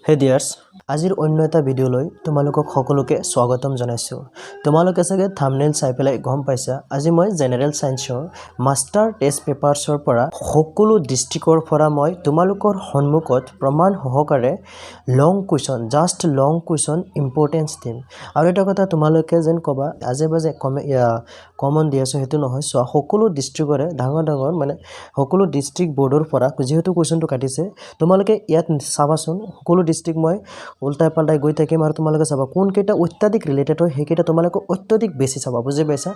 হে ডিয়াৰ্ছ আজিৰ অন্য এটা ভিডিঅ'লৈ তোমালোকক সকলোকে স্বাগতম জনাইছোঁ। তোমালোকে চাগে থাম্বনেইল চাই পেলাই গম পাইছা আজি মই জেনেৰেল সায়েন্সৰ মাষ্টাৰ টেষ্ট পেপাৰছৰ পৰা সকলো ডিস্ট্ৰিক্টৰ পৰা মই তোমালোকৰ সন্মুখত প্ৰমাণ সহকাৰে লং কুৱেশ্যন জাষ্ট লং কুৱেশ্যন ইম্পৰ্টেন্স দিম। আৰু এটা কথা তোমালোকে যেন কবা আজে বাজে কমন দি আছো হেতু নহয় সো সকলো ডিস্ট্ৰিক্টৰে ডাঙৰ মানে সকলো ডিস্ট্ৰিক্ট বোৰ্ডৰ পৰা যেহেতু কুৱেশ্যনটো কাটিছে তোমালোকে ইয়াত চাবাচোন সকলো ডিস্ট্ৰিক্ট মই উল্টাই পাল্টাই গৈ থাকিম আৰু তোমালোকে চাবা কোন কেইটা অত্যাধিক ৰিলেটেড হয় সেইকেইটা তোমালোকে অত্যাধিক বেছি চাবা বুজি পাইছা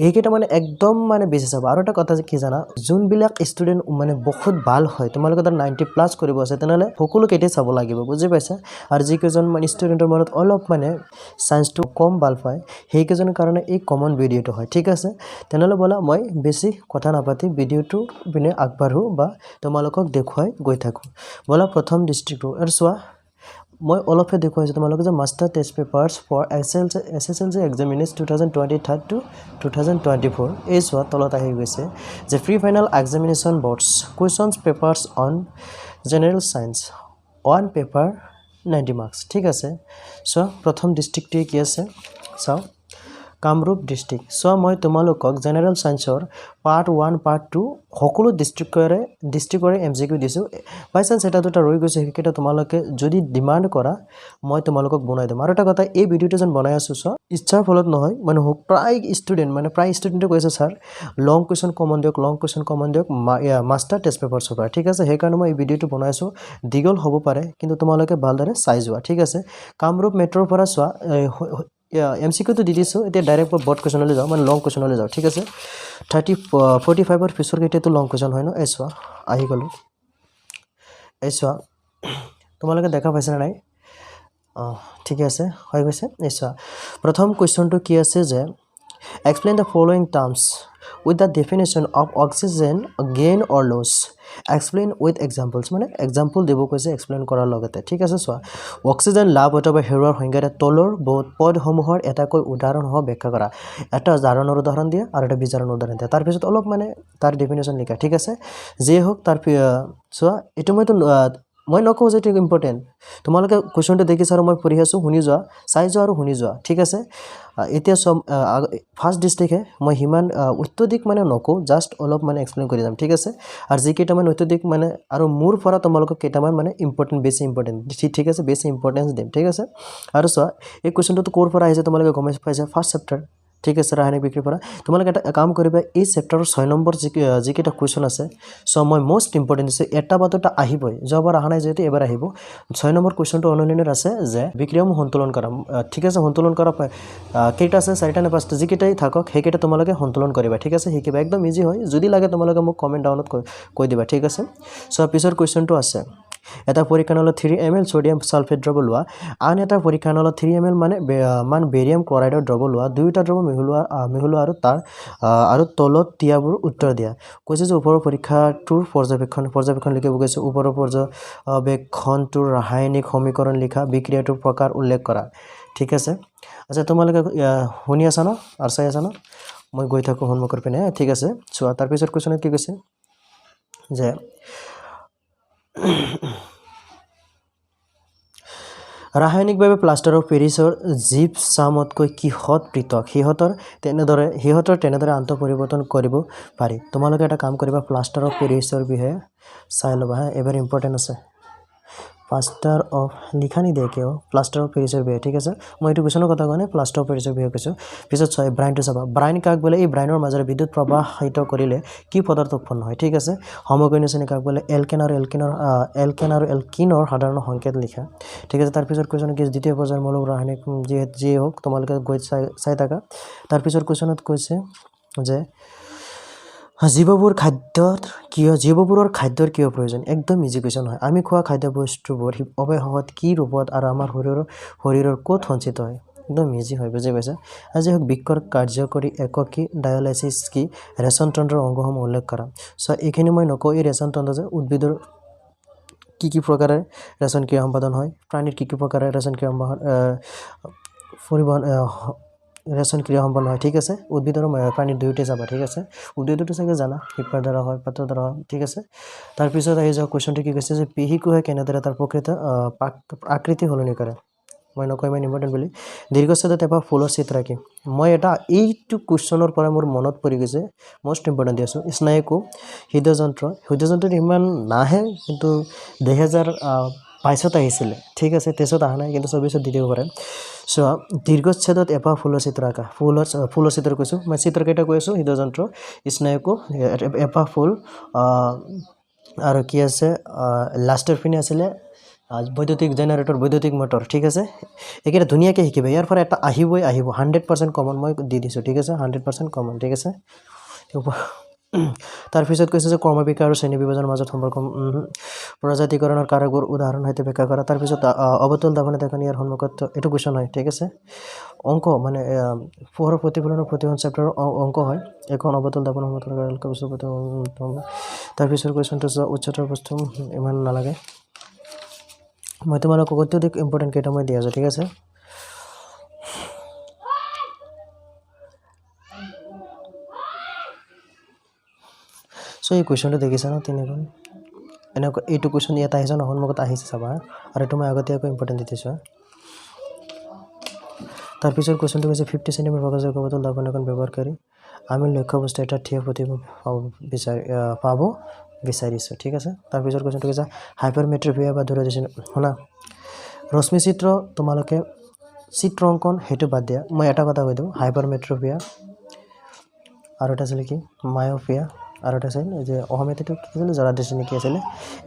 এইকেইটা মানে একদম মানে বেছি চাবা। আৰু এটা কথা কি জানা যোনবিলাক ষ্টুডেন্ট মানে বহুত ভাল হয় তোমালোকে তাৰ 90+ কৰিব আছে তেনেহলে সকলো কেইটা চাব লাগিব বুজি পাইছা। আৰু যিকেইজন মানে ষ্টুডেন্টৰ মনত অলপ মানে সায়েন্সটো কম ভাল পায় সেইকেইজনৰ কাৰণে এই কমন ভিডিঅ'টো হয় ঠিক আছে। তেনেহলে বলা মই বেছি কথা নাপাতি ভিডিঅ'টো পিনে আগবাঢ়ো বা তোমালোকক দেখুৱাই গৈ থাকো। বলা প্ৰথম ডিস্ট্ৰিক্টটো আৰু চোৱা মই অলপহে দেখুৱাইছো তোমালোকে যে master test papers for SSLC examination 2023 to 2024 এই চোৱা তলত আহি গৈছে যে pre final examination boards questions papers on general science one paper 90 marks ঠিক আছে। চোৱা প্ৰথম ডিস্ট্ৰিক্টটোৱে কি আছে চাও কামৰূপ ডিস্ট্ৰিক্ট। সো মই তোমালোকক জেনেৰেল সায়েন্সৰ পাৰ্ট 1 পাৰ্ট 2 সকলো ডিস্ট্ৰিক্টৰে এমসিকিউ দিছো বাই চান্স এটা দুটা ৰৈ গৈছে সেইকেইটা তোমালোকে যদি ডিমান্ড কৰা মই তোমালোকক বনাই দিম। আৰু এটা কথা এই ভিডিঅ'টো যেন বনাই আছো সো ইচ্ছাৰ ফলত নহয় মানে প্ৰায় ষ্টুডেন্টে কৈছে স্যাৰ লং কুৱেশ্যন কমন দিয়ক মাষ্টাৰ টেষ্ট পেপাৰছৰ পৰা ঠিক আছে। সেইকাৰণে মই এই ভিডিঅ'টো বনাইছো দীঘল হ'ব পাৰে কিন্তু তোমালোকে ভালদৰে চাই যোৱা ঠিক আছে। কামৰূপ মেট্ৰৰ পৰা চোৱা এমসিকিউটো দি দিছো এতিয়া ডাইৰেক্ট বৰ্ড কুৱেশ্যনলৈ যাও মানে লং কুৱেশ্যনলৈ যাও ঠিক আছে। 45 পিছৰ কেইটাটো লং কুৱেশ্যন হয় ন এই চোৱা আহি গলো এই চোৱা তোমালোকে দেখা পাইছা নাই ঠিক আছে হৈ গৈছে। এই চোৱা প্ৰথম কুৱেশ্যনটো কি আছে যে explain the following terms with the definition of oxygen gain or loss explain with examples মানে এক্সাম্পল দিব কৈছে এক্সপ্লেইন কৰাৰ লগতে ঠিক আছে। চোৱা অক্সিজেন লাভ অথবা হেৰুৱাৰ সংজ্ঞাৰে তলৰ পদসমূহৰ এটাকৈ উদাহৰণ সহ ব্যাখ্যা কৰা এটা জাৰণৰ উদাহৰণ দিয়া আৰু এটা বিজাৰণৰ উদাহৰণ দিয়া তাৰ পিছত অলপ মানে তাৰ ডেফিনেশ্যন লিখা ঠিক আছে। যে হোক তাৰ চোৱা এইটো মই নকওঁ যে এইটো ইম্পৰ্টেণ্ট তোমালোকে কুৱেশ্যনটো দেখিছা আৰু মই পঢ়ি আছো শুনি যোৱা চাই যোৱা আৰু শুনি যোৱা ঠিক আছে। এতিয়া সব ফাৰ্ষ্ট ডিস্ট্ৰিক্টে মই সিমান অত্যাধিক মানে নকওঁ জাষ্ট অলপ মানে এক্সপ্লেইন কৰি যাম ঠিক আছে। আৰু যি কেইটামান অত্যাধিক মানে আৰু মোৰ পৰা তোমালোকক কেইটামান মানে বেছি ইম্পৰ্টেণ্ট ঠিক আছে বেছি ইম্পৰ্টেঞ্চ দিম ঠিক আছে। আৰু চোৱা এই কুৱেশ্যনটো ক'ৰ পৰা আহিছে তোমালোকে গম পাইছা ফাৰ্ষ্ট চেপ্টাৰ ঠিক আছে ৰাসায়নিক বিক্ৰিৰ পৰা। তোমালোকে এটা কাম কৰিবা এই চেপ্টাৰৰ 6 নম্বৰ যিকেইটা কুৱেশ্যন আছে সো মই মোষ্ট ইম্পৰ্টেণ্ট দিছোঁ এটা বা দুটা আহিবই যোৱাবাৰ অহা নাই যেহেতু এবাৰ আহিব। 6 নম্বৰ কুৱেশ্যনটো অনুলিনৰ আছে যে বিক্ৰিয়াসমূহ সন্তুলন কৰা ঠিক আছে। সন্তুলন কৰা কেইটা আছে 4টা নে 5টা যিকেইটাই থাকক সেইকেইটা তোমালোকে সন্তুলন কৰিবা ঠিক আছে। শিকিবা একদম ইজি হয় যদি লাগে তোমালোকে মোক কমেণ্ট ডাউনত কৈ দিবা ঠিক আছে। সো পিছৰ কুৱেশ্যনটো আছে এটা পৰীক্ষা নলত 3 ml সোডিয়াম সালফেট দ্ৰৱ লোৱা আন এটা পৰীক্ষা নলত 3 ml মানে বেৰিয়াম ক্লৰাইডৰ দ্ৰৱ লোৱা দুয়োটা দ্ৰৱ মিহলোৱা আৰু তলত দিয়াবোৰ উত্তৰ দিয়া কৈছে যে ওপৰৰ পৰীক্ষাটোৰ পৰ্যবেক্ষণ লিখিব গৈছে ওপৰৰ পৰ্যবেক্ষণটোৰ ৰাসায়নিক সমীকৰণ লিখা বিক্ৰিয়াটোৰ প্ৰকাৰ উল্লেখ কৰা ঠিক আছে। আচ্ছা তোমালোকে শুনি আছা ন আৰু চাই আছা ন মই গৈ থাকোঁ সন্মুখৰ পিনে ঠিক আছে। চোৱা তাৰপিছত কুৱেশ্যনত কি কৈছে যে ৰাসায়নিকভাৱে প্লাষ্টাৰ অফ পেৰিছৰ জিপছামতকৈ কিহত পৃথক সিহঁতৰ তেনেদৰে আন্ত পৰিৱৰ্তন কৰিব পাৰি। তোমালোকে এটা কাম কৰিবা প্লাষ্টাৰ অফ পেৰিছৰ বিষয়ে চাই ল'বা হা এবাৰ ইম্পৰ্টেণ্ট আছে প্লাষ্টাৰ অফ লিখা নিদিয়ে কিয় প্লাষ্টাৰ অফ পেৰিছৰ বিষয়ে ঠিক আছে। মই এইটো কুৱেশ্যনৰ কথা কোৱা নাই প্লাষ্টাৰ অফ পেৰিছৰ বিষয়ে কৈছোঁ। পিছত চোৱা ব্ৰাইনটো চাবা ব্ৰাইন কাক বোলে এই ব্ৰাইনৰ মাজেৰে বিদ্যুৎ প্ৰবাহিত কৰিলে কি পদাৰ্থ উৎপন্ন হয় ঠিক আছে। সমকৰ্ণী কাক বোলে এলকেন আৰু এলকিনৰ সাধাৰণ সংকেত লিখা ঠিক আছে। তাৰপিছত কুৱেশ্যন কি দ্বিতীয় পৰ্যায়ৰ মৌল ৰাসায়নিক যিয়ে হোক তোমালোকে গৈ চাই থাকা। তাৰপিছত কুৱেশ্যনত কৈছে যে জীৱবোৰৰ খাদ্যৰ কিয় প্ৰয়োজন একদম ইজি কুৱেশ্যন হয়। আমি খোৱা খাদ্যবস্তুবোৰ অৱশেষত কি ৰূপত আৰু আমাৰ শৰীৰৰ ক'ত সঞ্চিত হয় একদম ইজি হয় বুজি পাইছা। আজি হোক বৃক্কৰ কাৰ্যকৰী একক কি ডায়ালাইচিছ কি ৰেচন তন্ত্ৰৰ অংগসমূহ উল্লেখ কৰা। চ' এইখিনি মই নকওঁ এই ৰেচন তন্ত্ৰ যে উদ্ভিদৰ কি প্ৰকাৰে ৰেচন ক্ৰিয়া সম্পাদন হয় প্ৰাণীৰ কি প্ৰকাৰে ৰেচন ক্ৰিয়া পৰিবহন ৰেচন ক্ৰিয়া সম্পন্ন হয় ঠিক আছে উদ্ভিদ আৰু প্ৰাণী দুয়োটাই যাবা ঠিক আছে উদ্ভিদটো চাগে জানা শিপাৰ দ্বাৰা হয় পাতৰ দ্বাৰা হয় ঠিক আছে তাৰপিছত আহি যাওক কোৱেশ্যনটো কি কৈছে যে পিহি কোষে কেনেদৰে তাৰ প্ৰকৃত আকৃতি সলনি কৰে মই নকওঁ ইমান ইম্পৰ্টেণ্ট বুলি দীৰ্ঘচ্ছেদত এপাহ ফুলৰ চিত্ৰ কি মই এটা এইটো কুৱেশ্যনৰ পৰা মোৰ মনত পৰি গৈছে মষ্ট ইম্পৰ্টেণ্ট দি আছোঁ স্নায়ুকোষ হৃদযন্ত্ৰত ইমান নাহে কিন্তু 2022ত আহিছিলে ঠিক আছে 23ত অহা নাই কিন্তু 24ত দি দিব পাৰে চোৱা দীৰ্ঘচ্ছেদত এপাহ ফুলৰ চিত্ৰ আঁকা ফুলৰ চিত্ৰ কৈছোঁ মই চিত্ৰকেইটা কৈ আছোঁ হৃদযন্ত্ৰ স্নায়ুকোষ এপাহ ফুল আৰু কি আছে লাষ্টৰ পিনে আছিলে বৈদ্যুতিক জেনাৰেটৰ বৈদ্যুতিক মটৰ ঠিক আছে এইকেইটা ধুনীয়াকৈ শিকিবা ইয়াৰ পৰা এটা আহিব 100% কমন মই দি দিছোঁ ঠিক আছে 100% কমন ঠিক আছে তাৰপিছত কৈছে যে ক্ৰমবিকাশ আৰু শ্ৰেণী বিভাজনৰ মাজত সম্পৰ্ক প্ৰজাতিকৰণৰ কাৰকবোৰ উদাহৰণ সৈতে ব্যাখ্যা কৰা তাৰপিছত অৱতল দাপনে দেখোন ইয়াৰ সন্মুখত এইটো কুৱেশ্যন হয় ঠিক আছে অংক মানে পোহৰৰ প্ৰতিফলনৰ প্ৰতিফলন চেপ্টাৰৰ অংক হয় এখন অৱতল দাপন তাৰপিছত কুৱেশ্যনটো উচ্চতৰ বস্তু ইমান নালাগে মই তোমালোকক অত্যধিক ইম্পৰ্টেণ্ট কেইটা মই দি আছোঁ ঠিক আছে চ' এই কুৱেশ্যনটো দেখিছা ন তিনিখন এনেকুৱা এইটো কুৱেশ্যন ইয়াত আহিছে ন সন্মুখত আহিছে চাবা আৰু এইটো মই আগতীয়াকৈ ইম্পৰ্টেণ্ট দি দিছোঁ তাৰপিছত কুৱেশ্যনটো কৈছে 50 চেণ্টিমিটাৰ কাগজৰ অৱতল দাপন এখন ব্যৱহাৰ কৰি আমি লক্ষ্যবস্তু এটা থিয় প্ৰতিবিম্ব পাব বিচাৰিছোঁ ঠিক আছে তাৰপিছত কুৱেশ্যনটো কৈছে হাইপাৰমেট্ৰোপিয়া বা দূৰদৰ্শী শুনা ৰশ্মি চিত্ৰ তোমালোকে চিত্ৰ অংকন সেইটো বাদ দিয়া মই এটা কথা কৈ দিওঁ হাইপাৰমেট্ৰোপিয়া আৰু এটা আছিলে কি মায়োপিয়া আৰু এটা আছিল যে অসমীয়াত এইটো কি আছিলে জৰাদৃষ্টি নেকি আছিলে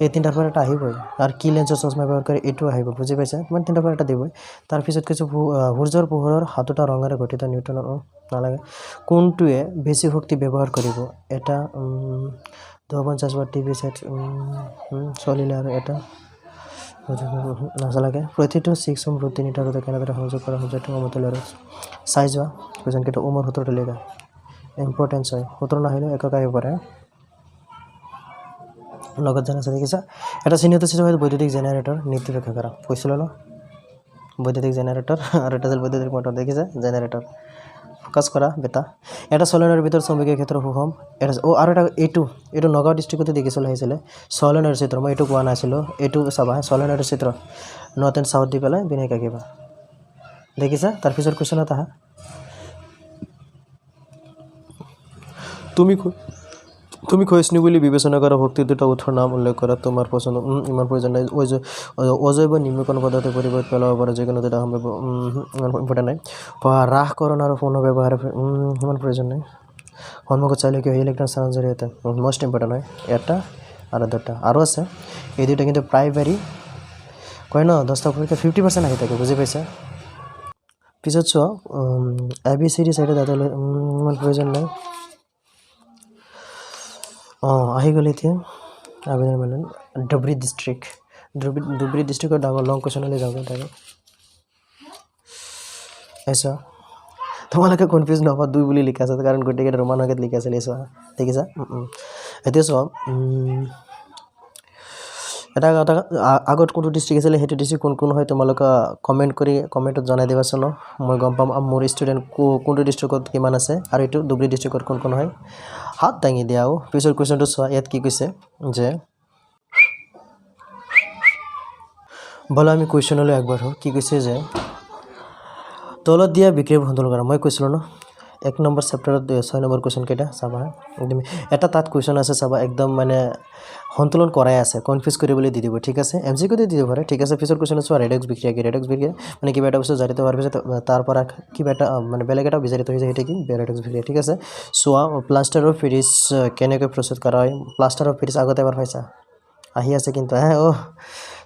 এই তিনিটাৰ পৰা এটা আহিবই আৰু কি লেন্সৰ চশমা ব্যৱহাৰ কৰি এইটো আহিব বুজি পাইছা মানে তিনিটাৰ পৰা এটা দিবই তাৰপিছত কিছু সূৰ্যৰ পোহৰৰ সাতোটা ৰঙেৰে গঠিত নিউটনৰ নালাগে কোনটোৱে বেছি শক্তি ব্যৱহাৰ কৰিব এটা 250 ৱাট টিভি ছেট চলিলে আৰু এটা নাচালাগে প্ৰতিটো 6 ওম ৰুট 3টা ৰোধক কেনেদৰে সংযোগ কৰা সূৰ্যটো সমতুল্য আৰু চাই যোৱা কুৱেশ্যনকেইটা ওমৰ সূত্ৰটো লিখা ইম্পৰ্টেঞ্চ হয় সূত্ৰ নাহিলে একক আহিব পাৰে লগত জানা দেখিছা এটা চিহ্নিত চিত্ৰ হয় বৈদ্যুতিক জেনাৰেটৰ নীতি ব্যাখ্যা কৰা কৈছিলোঁ ন বৈদ্যুতিক জেনাৰেটৰ আৰু এটা বৈদ্যুতিক মটৰ দেখিছা জেনাৰেটৰ ফ'কাছ কৰা বেটা এটা চলনৰ ভিতৰত চুম্বকীয় ক্ষেত্ৰ সুষম এটা আৰু এটা এইটো নগাঁও ডিষ্ট্ৰিক্টতে দেখিছিলোঁ আহিছিলে চলনৰ চিত্ৰ মই এইটো কোৱা নাছিলোঁ এইটো চাবা চলনৰ চিত্ৰ নৰ্থ এণ্ড চাউথ দি পেলাই বিনাই কাকিবা দেখিছা তাৰপিছত কুৱেশ্যনত আহা তুমি ক্ষয়িষ্ণু বুলি বিবেচনা কৰা শক্তি দুটা উৎসৰ নাম উল্লেখ কৰা তোমাৰ পচন্দ ইমান প্ৰয়োজন নাই অজৈব নিম্নকণ পদ্ধতি পৰিৱৰ্তন পেলাব পাৰে যিকোনো দুটা সম্ভৱ ইমান ইম্পৰ্টেণ্ট নাই হ্ৰাসকৰণ আৰু পুনৰ ব্যৱহাৰ ইমান প্ৰয়োজন নাই সন্মুখত চাইলে কি হয় ইলেক্ট্ৰন স্থানৰ জৰিয়তে মষ্ট ইম্পৰ্টেণ্ট হয় এটা আৰু দুটা আৰু আছে এই দুটা কিন্তু প্ৰাইমাৰী কয় ন 10টা পৰীক্ষা 50% আহি থাকে বুজি পাইছা পিছত চোৱা ABCD চাইডে দাঁতলৈ ইমান প্ৰয়োজন নাই আহি গ'ল এতিয়া আবেদন মানে ধুবুৰী ডিষ্ট্ৰিক্টৰ ডাঙৰ লং কুৱেশ্যনলৈ যাওঁ তাকে এইচোৱা তোমালোকে কনফিউজ নহ'বা 2 বুলি লিখা আছে কাৰণ গোটেইকেইটা ৰোমান সংকেত লিখা আছিলে এইচোৱা দেখিছা এতিয়া চোৱা এটা আগত কোনটো ডিষ্ট্ৰিক্ট আছিলে সেইটো ডিষ্ট্ৰিক্ট কোন হয় তোমালোকে কমেণ্টত জনাই দিবাচোন মই গম পাম মোৰ ষ্টুডেণ্ট কোনটো ডিষ্ট্ৰিক্টত কিমান আছে আৰু এইটো ধুবুৰী ডিষ্ট্ৰিক্টত কোন হয় হাত দাঙি দিয়া পিছৰ কুৱেশ্যনটো চোৱা ইয়াত কি কৈছে যে ব'লা আমি কুৱেশ্যনলৈ আগবাঢ়ো কি কৈছে যে তলত দিয়া বিক্ৰিয়াবোৰ সন্তুলন কৰা মই কৈছিলোঁ ন 1 নম্বৰ চেপ্টাৰত 6 নম্বৰ কুৱেশ্যন কেইটা চাবা একদম এটা তাত কুৱেশ্যন আছে চাবা একদম মানে সন্তুলন কৰাই আছে কনফিউজ কৰিবলৈ দি দিব ঠিক আছে MCQতে দি দিব পাৰে ঠিক আছে পিছৰ কুৱেশ্যন চোৱা ৰেডক্স বিক্ৰিয়া কি ৰেডক্স বিক্ৰিয়া মানে কিবা এটা বস্তু জাৰিত হোৱাৰ পিছত তাৰ পৰা কিবা এটা মানে বেলেগ এটা বিজাৰিত হৈ যায় সেইটো কি ৰেডক্স বিক্ৰিয়া ঠিক আছে চোৱা প্লাষ্টাৰ অফ পেৰিছ কেনেকৈ প্ৰস্তুত কৰা হয় প্লাষ্টাৰ অফ পেৰিছ আগতে এবাৰ পাইছা আহি আছে কিন্তু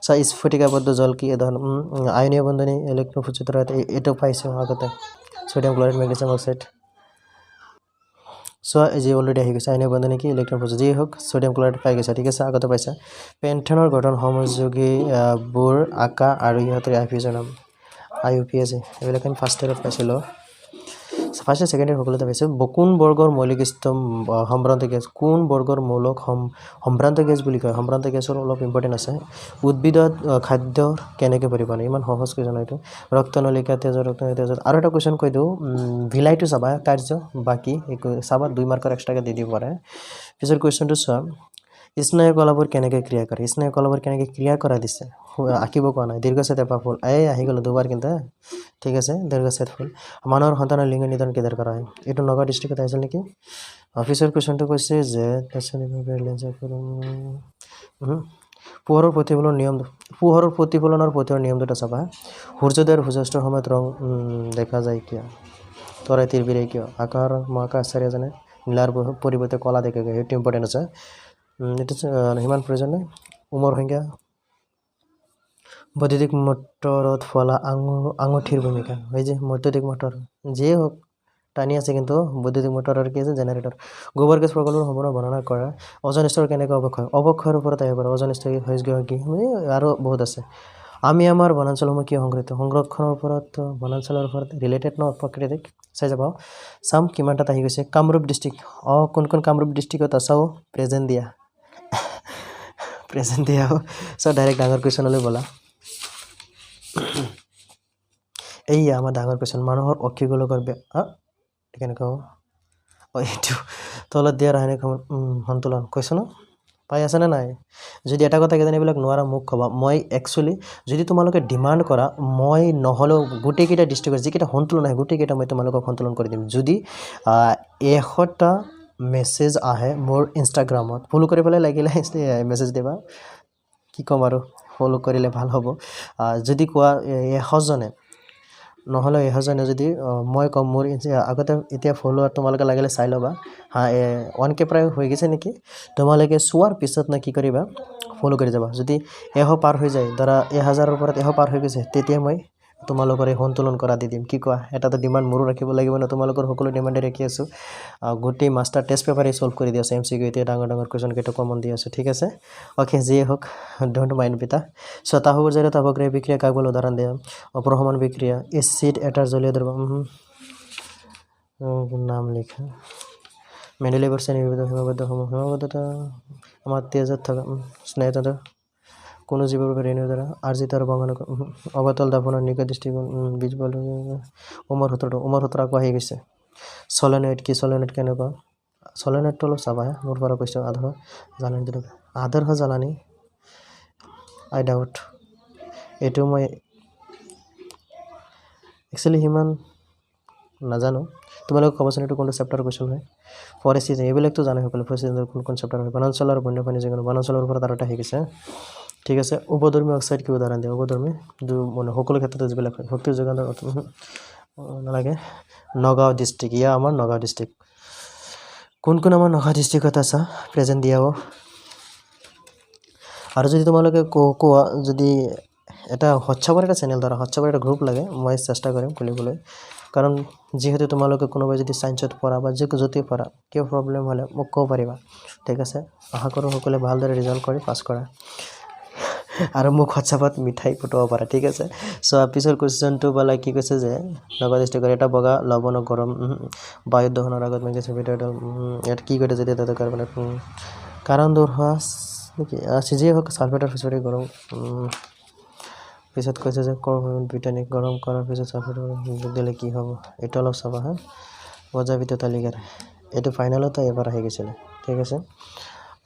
চোৱা স্ফটিকাবদ্ধ জল কি আয়নীয় বন্ধনী ইলেক্ট্ৰন ফুচিত এইটো পাইছোঁ আগতে সোডিয়াম ক্লৰাইড মেগনেছিয়াম অক্সাইড চোৱা যি অলৰেডি আহি গৈছে আয়নীয় বন্ধনী কি ইলেক্ট্ৰন ফুচিত যি হওক সোডিয়াম ক্লৰাইড পাই গৈছে ঠিক আছে আগতে পাইছা পেণ্টেনৰ গঠন সমযোগীবোৰ আকা আৰু ইহঁতৰ আইপিএছৰ নাম IUPAC এইবিলাক আমি ফাৰ্ষ্ট ইয়াৰত পাইছিলোঁ ফাৰ্ষ্ট ছেকেণ্ড ইয়াৰ সকলোতে পাইছে কোন বৰ্গৰ মৌলিক স্তম্ভ সম্ভ্ৰান্ত গেছ কোন বৰ্গৰ মৌলক সম্ভ্ৰান্ত গেছ বুলি কয় সম্ভ্ৰান্ত গেছৰ অলপ ইম্পৰ্টেণ্ট আছে উদ্ভিদত খাদ্য কেনেকৈ পৰিবহণ ইমান সহজ কুৱেশ্যন এইটো ৰক্তনলিকা তেজত আৰু এটা কুৱেশ্যন কৈ দিওঁ ভিলাইটো চাবা কাৰ্য বাকী চাবা 2 মাৰ্কৰ এক্সট্ৰাকৈ দি দিব পাৰে পিছৰ কুৱেশ্যনটো চোৱা স্নায়ু কলাবোৰ কেনেকৈ ক্ৰিয়া কৰে স্নায়ু কলাবোৰ কেনেকৈ ক্ৰিয়া কৰা দিছে আঁকিব কোৱা নাই দীৰ্ঘছেদ এপাহ ফুল আহি গ'ল দুবাৰ কিন্তু ঠিক আছে দীৰ্ঘছেদ ফুল মানুহৰ সন্তানৰ লিংগ নিৰ্ধাৰণ কেনেদৰে কৰা হয় এইটো নগাঁও ডিষ্ট্ৰিক্টত আহিছিল নেকি অফিচৰ কুৱেশ্যনটো কৈছে যে পোহৰৰ প্ৰতিফলনৰ নিয়ম দুটা চাবা সূৰ্যোদয় আৰু সূৰ্যাস্তৰ সময়ত ৰং দেখা যায় কিয় তৰাই তিৰবিৰে কিয় আকাৰ মহাকাশ চাৰিয়া জানে নীলাৰ পৰিৱৰ্তে কলা দেখে সেইটো ইম্পৰ্টেণ্ট আছে এইটো সিমান প্ৰয়োজন নাই উমৰ সংখ্যা বৈদ্যুতিক মটৰত ফলা আঙুঠিৰ ভূমিকা এই যে বৈদ্যুতিক মটৰ যিয়ে হোক টানি আছে কিন্তু বৈদ্যুতিক মটৰৰ কি আছে জেনেৰেটৰ গোবৰ গেছ প্ৰকল্পৰ সম্পূৰ্ণ বৰ্ণনা কৰা ওজন স্তৰ কেনেকৈ অৱক্ষয়ৰ ওপৰত আহিব পাৰে ওজন স্তৰ কি আৰু বহুত আছে আমি আমাৰ বনাঞ্চলসমূহ কিয় সংৰক্ষণৰ ওপৰত বনাঞ্চলৰ ওপৰত ৰিলেটেড ন প্ৰাকৃতিক চাই যাব চাম কিমান তাত আহি গৈছে কামৰূপ ডিষ্ট্ৰিক্ট কোন কামৰূপ ডিষ্ট্ৰিক্টত আছাও প্ৰেজেণ্ট দিয়া চ' ডাইৰেক্ট ডাঙৰ কুৱেশ্যনলৈ ব'লা এইয়া আমাৰ ডাঙৰ কুৱেশ্যন মানুহৰ অক্ষিগোলকৰ কেনেকুৱা এইটো তলত দিয়া ৰাসায়নিক সন্তুলন কৈছো ন পাই আছে নে নাই যদি এটা কথা কেইজন এইবিলাক নোৱাৰা মোক ক'বা মই একচুৱেলি যদি তোমালোকে ডিমাণ্ড কৰা মই নহ'লেও গোটেইকেইটা ডিষ্ট্ৰিক্টৰ যিকেইটা সন্তুলন আহে গোটেইকেইটা মই তোমালোকক সন্তুলন কৰি দিম যদি 100টা মেছেজ আহে মোৰ ইনষ্টাগ্ৰামত ফ'ল' কৰি পেলাই লাগিলে মেছেজ দিবা কি ক'ম আৰু ফ'ল' কৰিলে ভাল হ'ব যদি কোৱা 100জনে নহ'লে 100জনে যদি মই ক'ম মোৰ আগতে এতিয়া ফ'ল'ৱাৰ তোমালোকে লাগিলে চাই ল'বা 1K প্ৰায় হৈ গৈছে নেকি তোমালোকে চোৱাৰ পিছত না কি কৰিবা ফ'ল' কৰি যাবা যদি 100 পাৰ হৈ যায় ধৰা 1000ৰ ওপৰত 100 পাৰ হৈ গৈছে তেতিয়া মই তোমালোকৰ এই সন্তুলন কৰা দি দিম কি কোৱা এটাতো ডিমাণ্ড মোৰো ৰাখিব লাগিব ন তোমালোকৰ সকলো ডিমাণ্ডে ৰাখি আছোঁ গোটেই মাষ্টাৰ টেষ্ট পেপাৰেই চল্ভ কৰি দি আছোঁ MCQ এতিয়া ডাঙৰ কুৱেশ্যন কেইটা কমন দি আছোঁ ঠিক আছে অ'কে যিয়ে হোক ডোণ্ট মাইণ্ড বিতা চ' তাপৰ জৰিয়তে তাপগ্ৰাহী বিক্ৰিয়া কাক বলে উদাহৰণ দিয়া অপ্ৰশমন বিক্ৰিয়া এচিড এটাৰ জলীয় দ্ৰৱ নাম লিখা মেণ্ডেলিভৰ শ্ৰেণীবিধ সীমাবদ্ধতা আমাৰ তেজত থকা স্নায়ুতন্ত্ৰ কোনো জীৱৰ ৰেণুৰ দ্বাৰা আৰ্জিত আৰু বংশাণু অৱতল দাপনৰ নিকট দৃষ্টিকোণ বীজ বল উমৰ সূত্ৰ আকৌ আহি গৈছে চলেনয়েড কি চলেনয়েড কেনেকুৱা চলেনয়েডটো অলপ চাবা মোৰ পৰা কৈছোঁ আদৰ্শ জ্বালানী আই ডাউট এইটো মই একচুৱেলি সিমান নাজানো তোমালোকে ক'বচোন এইটো কোনটো চেপ্টাৰ কুৱেশ্যন হয় ফৰেষ্ট চিজন এইবিলাকতো জানে সকলো ফৰেষ্ট চিজনৰ কোন চেপ্টাৰ হয় বনাঞ্চল আৰু বন্যপ্ৰাণী যিকোনো বনাঞ্চলৰ ওপৰত আৰু এটা আহি গৈছে ঠিক আছে উপধৰ্মী অক্সাইড কি উদাহৰণ দিয়ে উপধৰ্মী মানে সকলো ক্ষেত্ৰতে যিবিলাক হয় শক্তিৰ যোগান নালাগে নগাঁও ডিষ্ট্ৰিক্ট আমাৰ নগাঁও ডিষ্ট্ৰিক্ট কোন আমাৰ নগাঁও ডিষ্ট্ৰিক্টত আছা প্ৰেজেণ্ট দিয়াব আৰু যদি তোমালোকে কোৱা যদি এটা হোৱাটছআপৰ এটা চেনেল ধৰা হোৱাটছআপৰ এটা গ্ৰুপ লাগে মই চেষ্টা কৰিম খুলিবলৈ কাৰণ যিহেতু তোমালোকে কোনোবাই যদি ছায়েন্সত পঢ়া বা য'তেই পঢ়া কিয় প্ৰব্লেম হ'লে মোক ক'ব পাৰিবা ঠিক আছে আশা কৰোঁ সকলোৱে ভালদৰে ৰিজাল্ট কৰি পাছ কৰা আৰু মোক হোৱাটছআপত মিঠাই পঠাব পাৰা ঠিক আছে চ' পিছৰ কুৱেশ্যনটো বোলে কি কৈছে যে নগাঁও ডিষ্ট্ৰিক্টৰ এটা বগা লৱণক গৰম বায়ুত দহনৰ আগত মেগনেছিয়াম ভিতৰত ইয়াত কি কৰে যদি তাতে কাৰ্বনেট কাৰণ দূৰ হোৱা নেকি যিয়ে হওক ছালফেটৰ ফিচৰি গৰম পিছত কৈছে যে ব্ৰিটানিক গৰম কৰাৰ পিছত ছালফেটৰ যোগ দিলে কি হ'ব এইটো অলপ চাবা হা বজাবিত তালিকাৰ এইটো ফাইনেলতো এবাৰ আহি গৈছিলে ঠিক আছে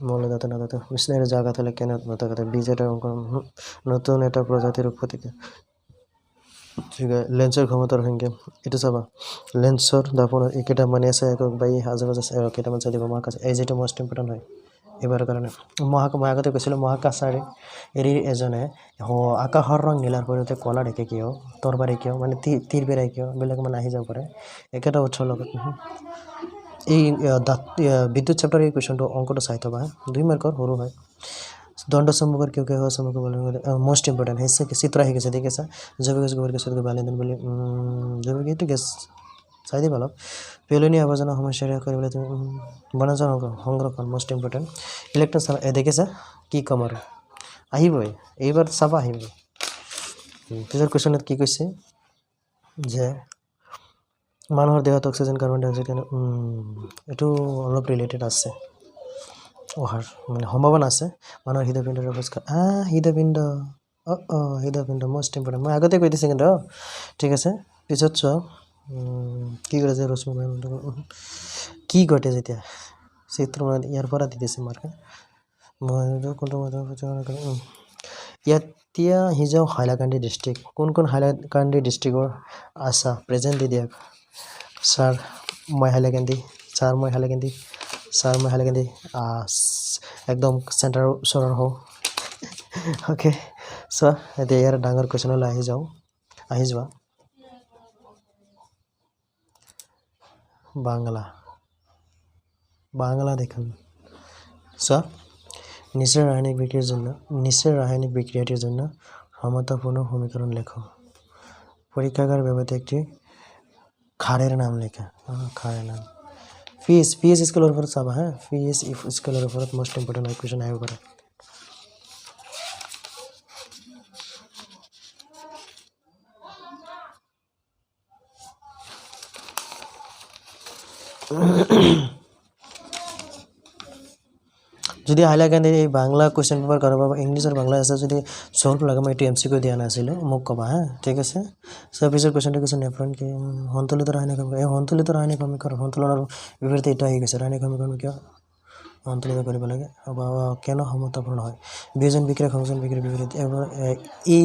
মৌলদাতা নাদাতা বিষ্ণুৰ জাগাত হ'লে কেনে নতাকাতে বীজ এটা নতুন এটা প্ৰজাতিৰ উৎপত্তি ঠিক আছে লেন্সৰ ক্ষমতাৰ সংখ্যা এইটো চাবা লেন্সৰ দাপনৰ এইকেইটা মানে আছে বাই আজে কেইটামান চাই দিব মহাকাশ এই যিটো মষ্ট ইম্পৰ্টেণ্ট হয় এইবাৰৰ কাৰণে মই আগতে কৈছিলোঁ মহাকাশচাৰী এজনে আকাশৰ ৰং নীলাৰ পৰিৱৰ্তে ক'লা দেখে কিয় তৰবাৰী কিয় মানে তীৰ বেৰাই কিয় এইবিলাক মানে আহি যাব পাৰে একেটা উৎসৰ লগত এই বিদ্যুৎ চেপ্টাৰ এই কুৱেশ্যনটো অংকটো চাই থবা 2 মাৰ্কৰ সৰু হয় দণ্ড চম্মুখৰ কিয় হয় চম্মুখ মষ্ট ইম্পৰ্টেণ্ট সেই চিত্ৰ আহি গৈছে ঠিক আছে জৈৱিক গেছ গোবৰ গেছত বালিন্দন বুলি জৈৱিক এইটো গেছ চাই দিম অলপ পেলনীয়া আৱৰ্জনা সমস্যা কৰিবলৈ তুমি বনাঞ্চল সংৰক্ষণ মষ্ট ইম্পৰ্টেণ্ট ইলেক্ট্ৰন দেখিছা কি ক'ম আৰু আহিবই এইবাৰ চাবা আহিবই পিছৰ কুৱেশ্যনত কি কৈছে যে মানুহৰ দেহত অক্সিজেন কাৰ্বন ডাই অক্সাইড কেনে এইটো অলপ ৰিলেটেড আছে অহাৰ মানে সম্ভাৱনা আছে মানুহৰ হৃদপিণ্ডৰ হৃদপিণ্ড হৃদপিণ্ড মষ্ট ইম্পৰ্টেণ্ট মই আগতে কৈ দিছোঁ কিন্তু ঠিক আছে পিছত চোৱা কি কৰে যে ৰশ্মি কি ঘটে যেতিয়া চিত্ৰ ইয়াৰ পৰা দি দিছে মাৰ্কে মই কোনটো এতিয়া আহি যাওঁ হাইলাকান্দি ডিষ্ট্ৰিক্ট কোন হাইলাকান্দি ডিষ্ট্ৰিক্টৰ আছা প্ৰেজেণ্ট দি দিয়ক ছাৰ মই হাইলাকান্দি ছাৰ মই হাইলাকান্দি একদম চেণ্টাৰৰ ওচৰৰ হওঁ অ'কে চোৱা এতিয়া ইয়াৰ ডাঙৰ কুৱেশ্যনলৈ আহি যোৱা বাংলা দেখোন চোৱা নিচের রাসায়নিক বিক্রিয়াটির জন্য সমতাপূর্ণ সমীকরণ লেখো পরীক্ষাগার ব্যবহৃত একটি ক্ষারের নাম লেখা ক্ষারের নাম পিএস স্কেলের উপর চাবা হ্যাঁ পিএস স্কেলের উপর মোস্ট ইম্পর্টেন্ট কোয়েশ্চন আহিব পারে যদি হাইলাকান্দি এই বাংলা কুৱেশ্যন পেপাৰ কাৰোবাৰ ইংলিছ আৰু বাংলা আছে যদি সলভ লাগে মই এইটো MCQ দিয়া নাছিলোঁ মোক ক'বা হা ঠিক আছে পিছৰ কুৱেশ্যনটো কৈছে নেফ্ৰন কি সন্তুলিত ৰাসায়নিক সমীকৰণ এই সন্তুলিত ৰাসায়নিক সমীকৰণ সন্তুলনৰ বিপৰীতে এইটো আহি গৈছে ৰাসায়নিক সমীকৰণ কিয় সন্তুলিত কৰিব লাগে কেন সমতাপূৰ্ণ হয় বিয়োজন বিক্ৰিয়া সংযোজন বিক্ৰিয়াৰ বিপৰীতে এবাৰ এই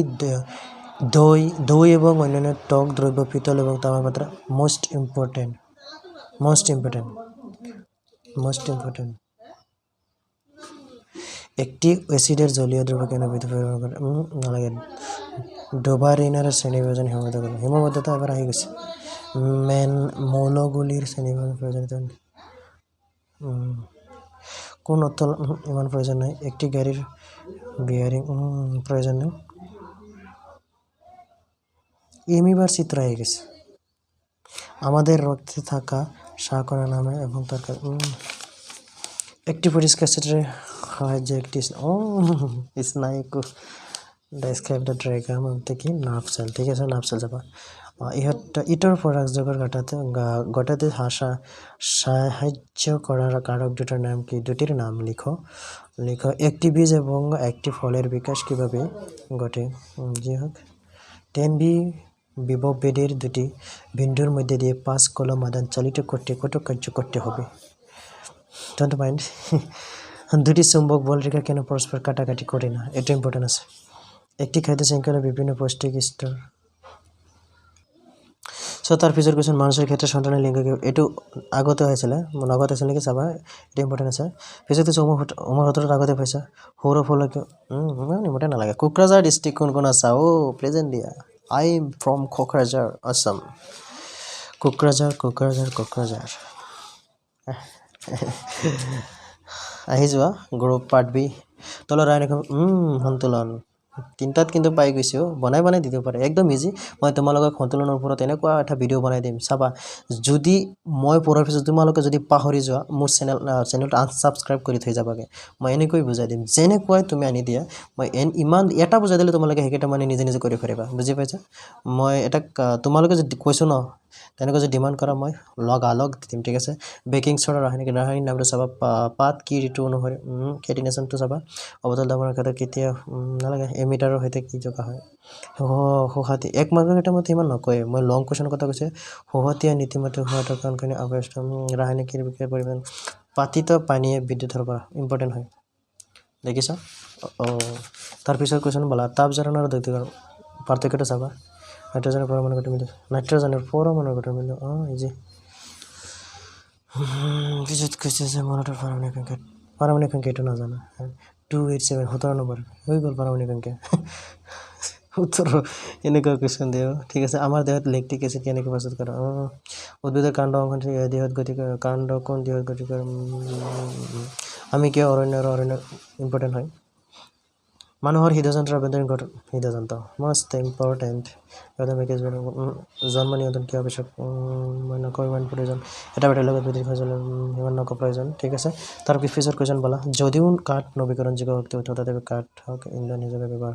দৈ এবং অন্যান্য টক দ্রব্য পিতল এবং তামার পাত্র মোস্ট ইম্পর্টেন্ট একটি অ্যাসিডের জলীয় দ্রব্য কেন ব্যবহার করে নালাগে ডোবারিনার শ্রেণীবিভাজন হিমবদ্ধতা এবার আহি গৈছে মৌলগুলির শ্রেণীবিভাজন প্রয়োজনীয়তা কোন অতল ইমান প্রয়োজন নাই একটি গাড়ির বিয়ারিং প্রয়োজন নেই এমিবার চিত্র আহি গেছে আমাদের রক্তে থাকা শাকরা নামে এবং তার একটি পরিষ্কার চিত্রে সাহায্যে একটি স্নায়ুকোষ describe the diagram of the কি নার্ভ সেল ঠিক আছে নার্ভ সেল যাবা ইটৰ পৰাগযোগৰ ঘটাতে সাহায্য কৰাৰ কারক দুটার নাম কি দুটির নাম লিখো একটি বীজ এবং একটি ফলের বিকাশ কিভাবে ঘটে যে হোক 10B বিভব বেদের দুটি বিন্দুর মধ্যে দিয়ে 5 কলম আদান চালিত করতে কত কার্য করতে হবে ডোন্ট মাইন্ড দুটি চুম্বক বল রেখা কেন পরস্পর কাটাকাটি করে না এটা ইম্পর্টেন্ট আছে একটি খাদ্য শৃঙ্খলা বিভিন্ন পৌষ্টিক স্তর সো তার পিছৰ কোৱেশ্যন মানুষের ক্ষেত্রে সন্তানের লিঙ্গ এইটো আগতে হয়েছিল নগদ আছিল নেকি চাবা এটা ইম্পর্টেন্ট আছে পিছতে উমৰ হতৰৰ আগতে পাইছা সৌৰ ফলক ইম্পৰ্টেন্ট নালাগে কোকৰাঝাৰ ডিস্ট্ৰিক্ট কোন আছা প্ৰেজেন্ট দিয়া I am from Kokrajhar Assam Kokrajhar আহি যোৱা গ্ৰুপ পাৰ্ট বি তলৰ ৰাসায়নিক সন্তুলন তিনটাত কিন্তু পাই গৈছো বনাই দিব পাৰে একদম ইজি মই তোমালোকক সন্তুলনৰ ওপৰত এনেকুৱা এটা ভিডিও বনাই দিম চাবা যদি মই পঢ়াৰ পিছত তোমালোকে যদি পাহৰি যোৱা মোৰ চেনেলটো আনসাবস্ক্ৰাইব কৰি থৈ যাবাগে মই এনেকৈ বুজাই দিম যেনেকৈ তুমি আনি দিয়া মই ইমান এটা বুজাই দিলে তোমালোকে হেকেটা মানে নিজে কৰি পাৰিবা বুজি পাইছা মই এটা তোমালোকে যদি কৈছো ন তেনেকৈ যদি ডিমান্ড কৰা মই লগালগ দিম ঠিক আছে বেকিং সোডা ৰাসায়নিক নামটো চাবা পাত কি ঋতু অনুসৰি কেটিনেশনটো চাবা অবতল দামৰ ক্ষেত্ৰত কেতিয়া নালাগে এমিটাৰৰ সৈতে কি জকা হয় হোহাতি এক মাৰ্কৰ এটা মতে ইমান নকয় মই লং কোৱেশ্যন কথা কৈছে হোহাতিয়া নীতিমতে হোৱাটোৰ কাৰণ অৱস্থ ৰাসায়নিক বিক্ৰিয়াৰ পৰিমাণ পাতিত পানীয়ে বিদ্যুতৰ পৰা ইম্পৰ্টেন্ট হয় দেখিছা তাৰ পিছৰ কোৱেশ্যন বলা তাপ জাৰণ আৰু দ্বৈতিকৰণ পাৰ্থক্যটো চাবা নাইট্ৰজেনৰ পৰমাণু গঠন মিলে নাইট্ৰজেনেৰ পৰমাণু গঠন মিলে ইজি পিছত কৈছে যে মনটোৰ পাৰমাণবিক সংখ্যা এইটো নাজানা 287 17 নম্বৰ হৈ গ'ল পাৰমাণবিক সংখ্যা উত্তৰ এনেকুৱা কুৱেশ্যন দিও ঠিক আছে আমাৰ দেহত লেকটিক এসিড কেনেকৈ প্ৰস্তুত কৰে উদ্ভিদৰ কাণ্ড অংশ দেহত গতি কৰে কাণ্ড কোন দেহত গতি কৰে আমি কিয় অৰণ্য ইম্পৰ্টেন্ট হয় মানুহৰ হৃদযন্ত্ৰ আভ্যন্তৰীণ গঠন হৃদযন্ত্ৰ মষ্ট ইম্পৰ্টেণ্ট জন্ম নিয়ন্ত্ৰণ কিয় আৱশ্যক মই নকওঁ ইমান প্ৰয়োজন এটা বেটাৰ লগত বিদ্যুৎ হৈ যালে ইমান নকওঁ প্ৰয়োজন ঠিক আছে তাৰ পিছৰ কুৱেশ্যন বলা যদিও কাঠ নৱীকৰণযোগ্য শক্তি উঠে তথাপি কাঠ হওক ইন্ধন হিচাপে ব্যৱহাৰ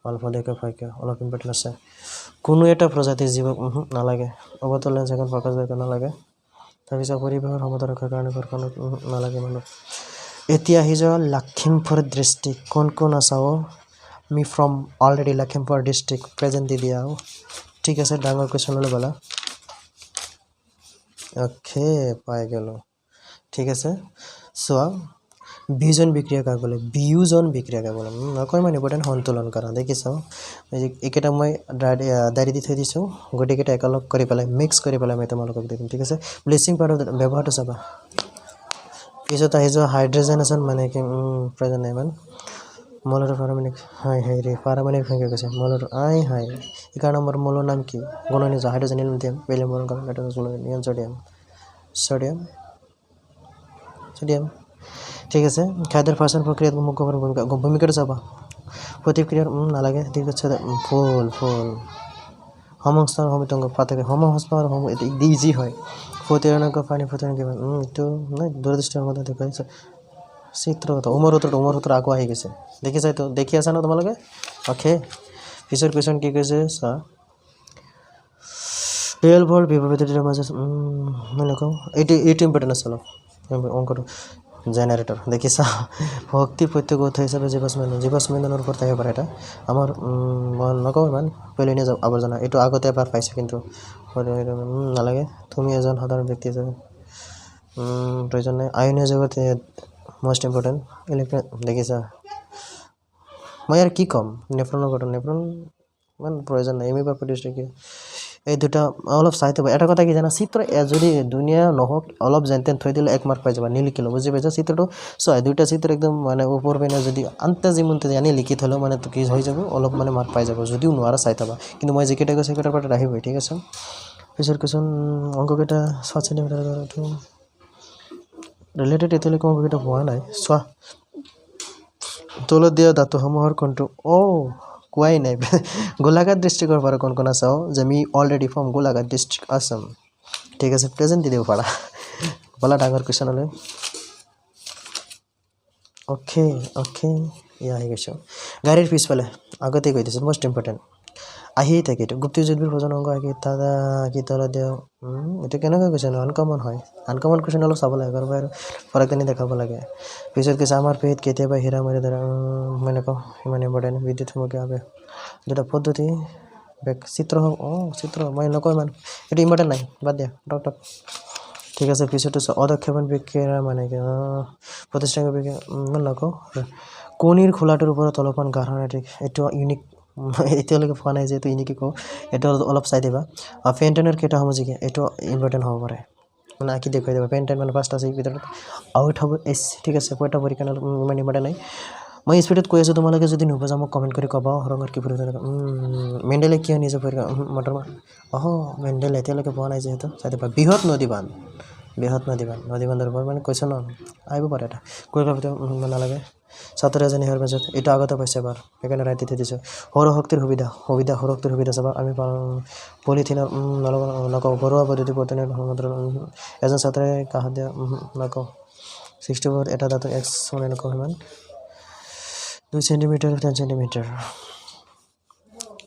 অলপ পদক্ষেপ হয় কিয় অলপ ইম্পৰ্টেণ্ট আছে কোনো এটা প্ৰজাতিৰ জীৱক নালাগে অৱতল লেন্স এখন ফকাছ দৰকাৰ নালাগে তাৰপিছত পৰিৱেশৰ সমতা ৰক্ষাৰ কাৰণে ঘৰখনত নালাগে মানুহ এতিয়া আহি যোৱা লখিমপুৰ ডিষ্ট্ৰিক্ট কোন আছাও me from already Lakhimpur district present দি দিয়া ঠিক আছে ডাঙৰ কুৱেশ্যন হ'লে বলা অ'কে পাই গ'লোঁ ঠিক আছে চোৱা বিয়োজন বিক্ৰিয়া কাক বোলে বিয়োজন বিক্ৰিয়া কাক বোলে নকয় ইমান ইম্পৰ্টেণ্ট সন্তুলন কৰা দেখিছ এইকেইটা মই ডায়েৰী দি থৈ দিছোঁ গোটেইকেইটা একেলগ কৰি পেলাই মিক্স কৰি পেলাই মই তোমালোকক দি দিম ঠিক আছে ব্লিচিং পাউডাৰ ব্যৱহাৰটো চাবা পিছত আহি যোৱা হাইড্ৰজেনেশ্যন মানে কি প্ৰয়োজন নাই ইমান মলৰ পাৰমাণিক পাৰমাণিক সংখ্যা কৈছে মলৰ এঘাৰ নম্বৰ মলৰ নাম কি গণনি হাইড্ৰজেন লিথিয়াম বেলিয়াম বৰণ নিয়ন ছডিয়াম ঠিক আছে খাদ্যৰ পাচন প্ৰক্ৰিয়াত মুখ্য ভূমিকাটো চাবা প্ৰতিক্ৰিয়াৰ নালাগে ঠিক আছে ফুল সমস্ত সমিতংগ পাৰ্থক্য সমহস্পাৰ ইজি হয় ফুটনিক পানী ফুটনি কিমান এইটো নাই দূৰদৃষ্টিৰ মতে দেখুৱাইছে চিত্ৰগত উমৰ উত্তৰ আকৌ আহি গৈছে দেখিছা এইটো দেখি আছা ন তোমালোকে অ'কে পিছৰ কুৱেশ্যন কি কৈছে চা 12 ভোল্ট বিভৱ বিদ্যুতৰ মাজত মই নকওঁ এইটো ইম্পৰ্টেণ্ট আছে অলপ অংকটো জেনেৰেটৰ দেখিছা শক্তি প্ৰত্যক্ষ উৎস হিচাপে জীৱাশ্ম ইন্ধনৰ ওপৰত আহিব পাৰে এটা আমাৰ মই নকওঁ ইমান পেলনীয়া আৱৰ্জনা এইটো আগতে এবাৰ পাইছোঁ কিন্তু নালাগে তুমি এজন সাধাৰণ ব্যক্তি হিচাপে প্ৰয়োজন নাই আইনীয় জগত মষ্ট ইম্পৰ্টেণ্ট ইলেক্ট্ৰন দেখিছা মই আৰু কি ক'ম নেফ্ৰনৰ গঠন নেফ্ৰন ইমান প্ৰয়োজন নাই এমি বা প্ৰতিষ্ঠিত এই দুটা অলপ চাই থ'বা এটা কথা কি জানা চিত্ৰ যদি ধুনীয়া নহওক অলপ যেন তেন থৈ দিলে 1 মাৰ্ক পাই যাবা নিলিখিলো বুজি পাইছা চিত্ৰটো চোৱা দুইটা চিত্ৰ একদম মানে ওপৰ পিনে যদি আন্তাজিমন্তে জানি লিখি থ'লেও মানে কি হৈ যাব অলপ মানে মাৰ্ক পাই যাব যদিও নোৱাৰা চাই থ'বা কিন্তু মই যিকেইটা কৈছোঁ সেইকেইটাৰ পৰা আহিবই ঠিক আছে পিছৰ কুৱেশ্যন অংককেইটা 7 চেণ্টিমিটাৰ এইটো ৰিলেটেড এতিয়ালৈকে অংককেইটা পোৱা নাই চোৱা তলত দিয়া ধাতুসমূহৰ কোনটো কোৱাই নাই গোলাঘাট ডিষ্ট্ৰিক্টৰ পৰা কোন চাওঁ যে আমি already from Golaghat district Assam ঠিক আছে প্ৰেজেণ্ট দি দিব পাৰা বলা ডাঙৰ কুৱেশ্যনলৈ অ'কে আহি গৈছোঁ গাড়ীৰ পিছফালে আগতে কৈ দিছোঁ মষ্ট ইম্পৰ্টেণ্ট আহিয়ে থাকে এইটো গুপ্ত উদ্ভিদ প্ৰজনন অংগ আহি কি তলত দিয়া এইটো কেনেকৈ কুৱেশ্যন আনকমন হয় আনকমন কুৱেশ্যন অলপ চাব লাগে কাৰোবাৰ ফৰক তেনি দেখাব লাগে পিছত কৈছে আমাৰ পেট কেতিয়াবা হীৰা মাৰি ধৰা মই নকওঁ ইমান ইম্পৰ্টেণ্ট বিদ্যুৎ চমকীয়া ভাৱে দুটা পদ্ধতি চিত্ৰ চিত্ৰ মই নকওঁ ইমান এইটো ইম্পৰ্টেণ্ট নাই বাদ দিয়া টক ঠিক আছে পিছতো অদক্ষেপণ বিক্ৰিয়া মানে কি প্ৰতিষ্ঠান বিক্ৰিয়া ইমান নকওঁ কণীৰ খোলাটোৰ ওপৰত অলপমান গাঢ় এইটো ইউনিক এতিয়ালৈকে পোৱা নাই যিহেতু ইউনিকে কওঁ এইটো অলপ চাই দিবা পেণ্টেনৰ কেইটা সমজিকে এইটো ইম্পৰ্টেণ্ট হ'ব পাৰে মানে আঁকি দেখুৱাই দিবা পেণ্টেন মানে ফাৰ্ষ্ট আছে ভিতৰত আউট হ'ব ঠিক আছে পইটা পৰীক্ষা ইমান ইম্পৰ্টেণ্ট নাই মই স্পীডত কৈ আছোঁ তোমালোকে যদি নুবুজা মোক কমেণ্ট কৰি ক'বা ৰঙৰ কি মেণ্ডেলে কিয় নিজৰ পৰীক্ষা মটৰ মেণ্ডেল এতিয়ালৈকে পোৱা নাই যিহেতু চাই দিবা বৃহৎ নদীবান্ধ নদীবান্ধৰ ওপৰত মানে কৈছে ন আহিব পাৰে এটা কৈ নালাগে 17 হেৰ মাজত এইটো আগতে পাইছে এবাৰ সেইকাৰণে ৰাইট দি দিছোঁ সৌৰশক্তিৰ সুবিধা সৌৰশক্তিৰ সুবিধা চাবা আমি পলিথিনৰ নকওঁ ঘৰুৱা পদ্ধতি পদ্ধতিৰ সমুদ্ৰ এজন ছাত্ৰে কাষত দিয়া নকওঁ 64 এটা দাঁত এক্স মানে নকওঁ সিমান 2 চেণ্টিমিটাৰ 10 চেণ্টিমিটাৰ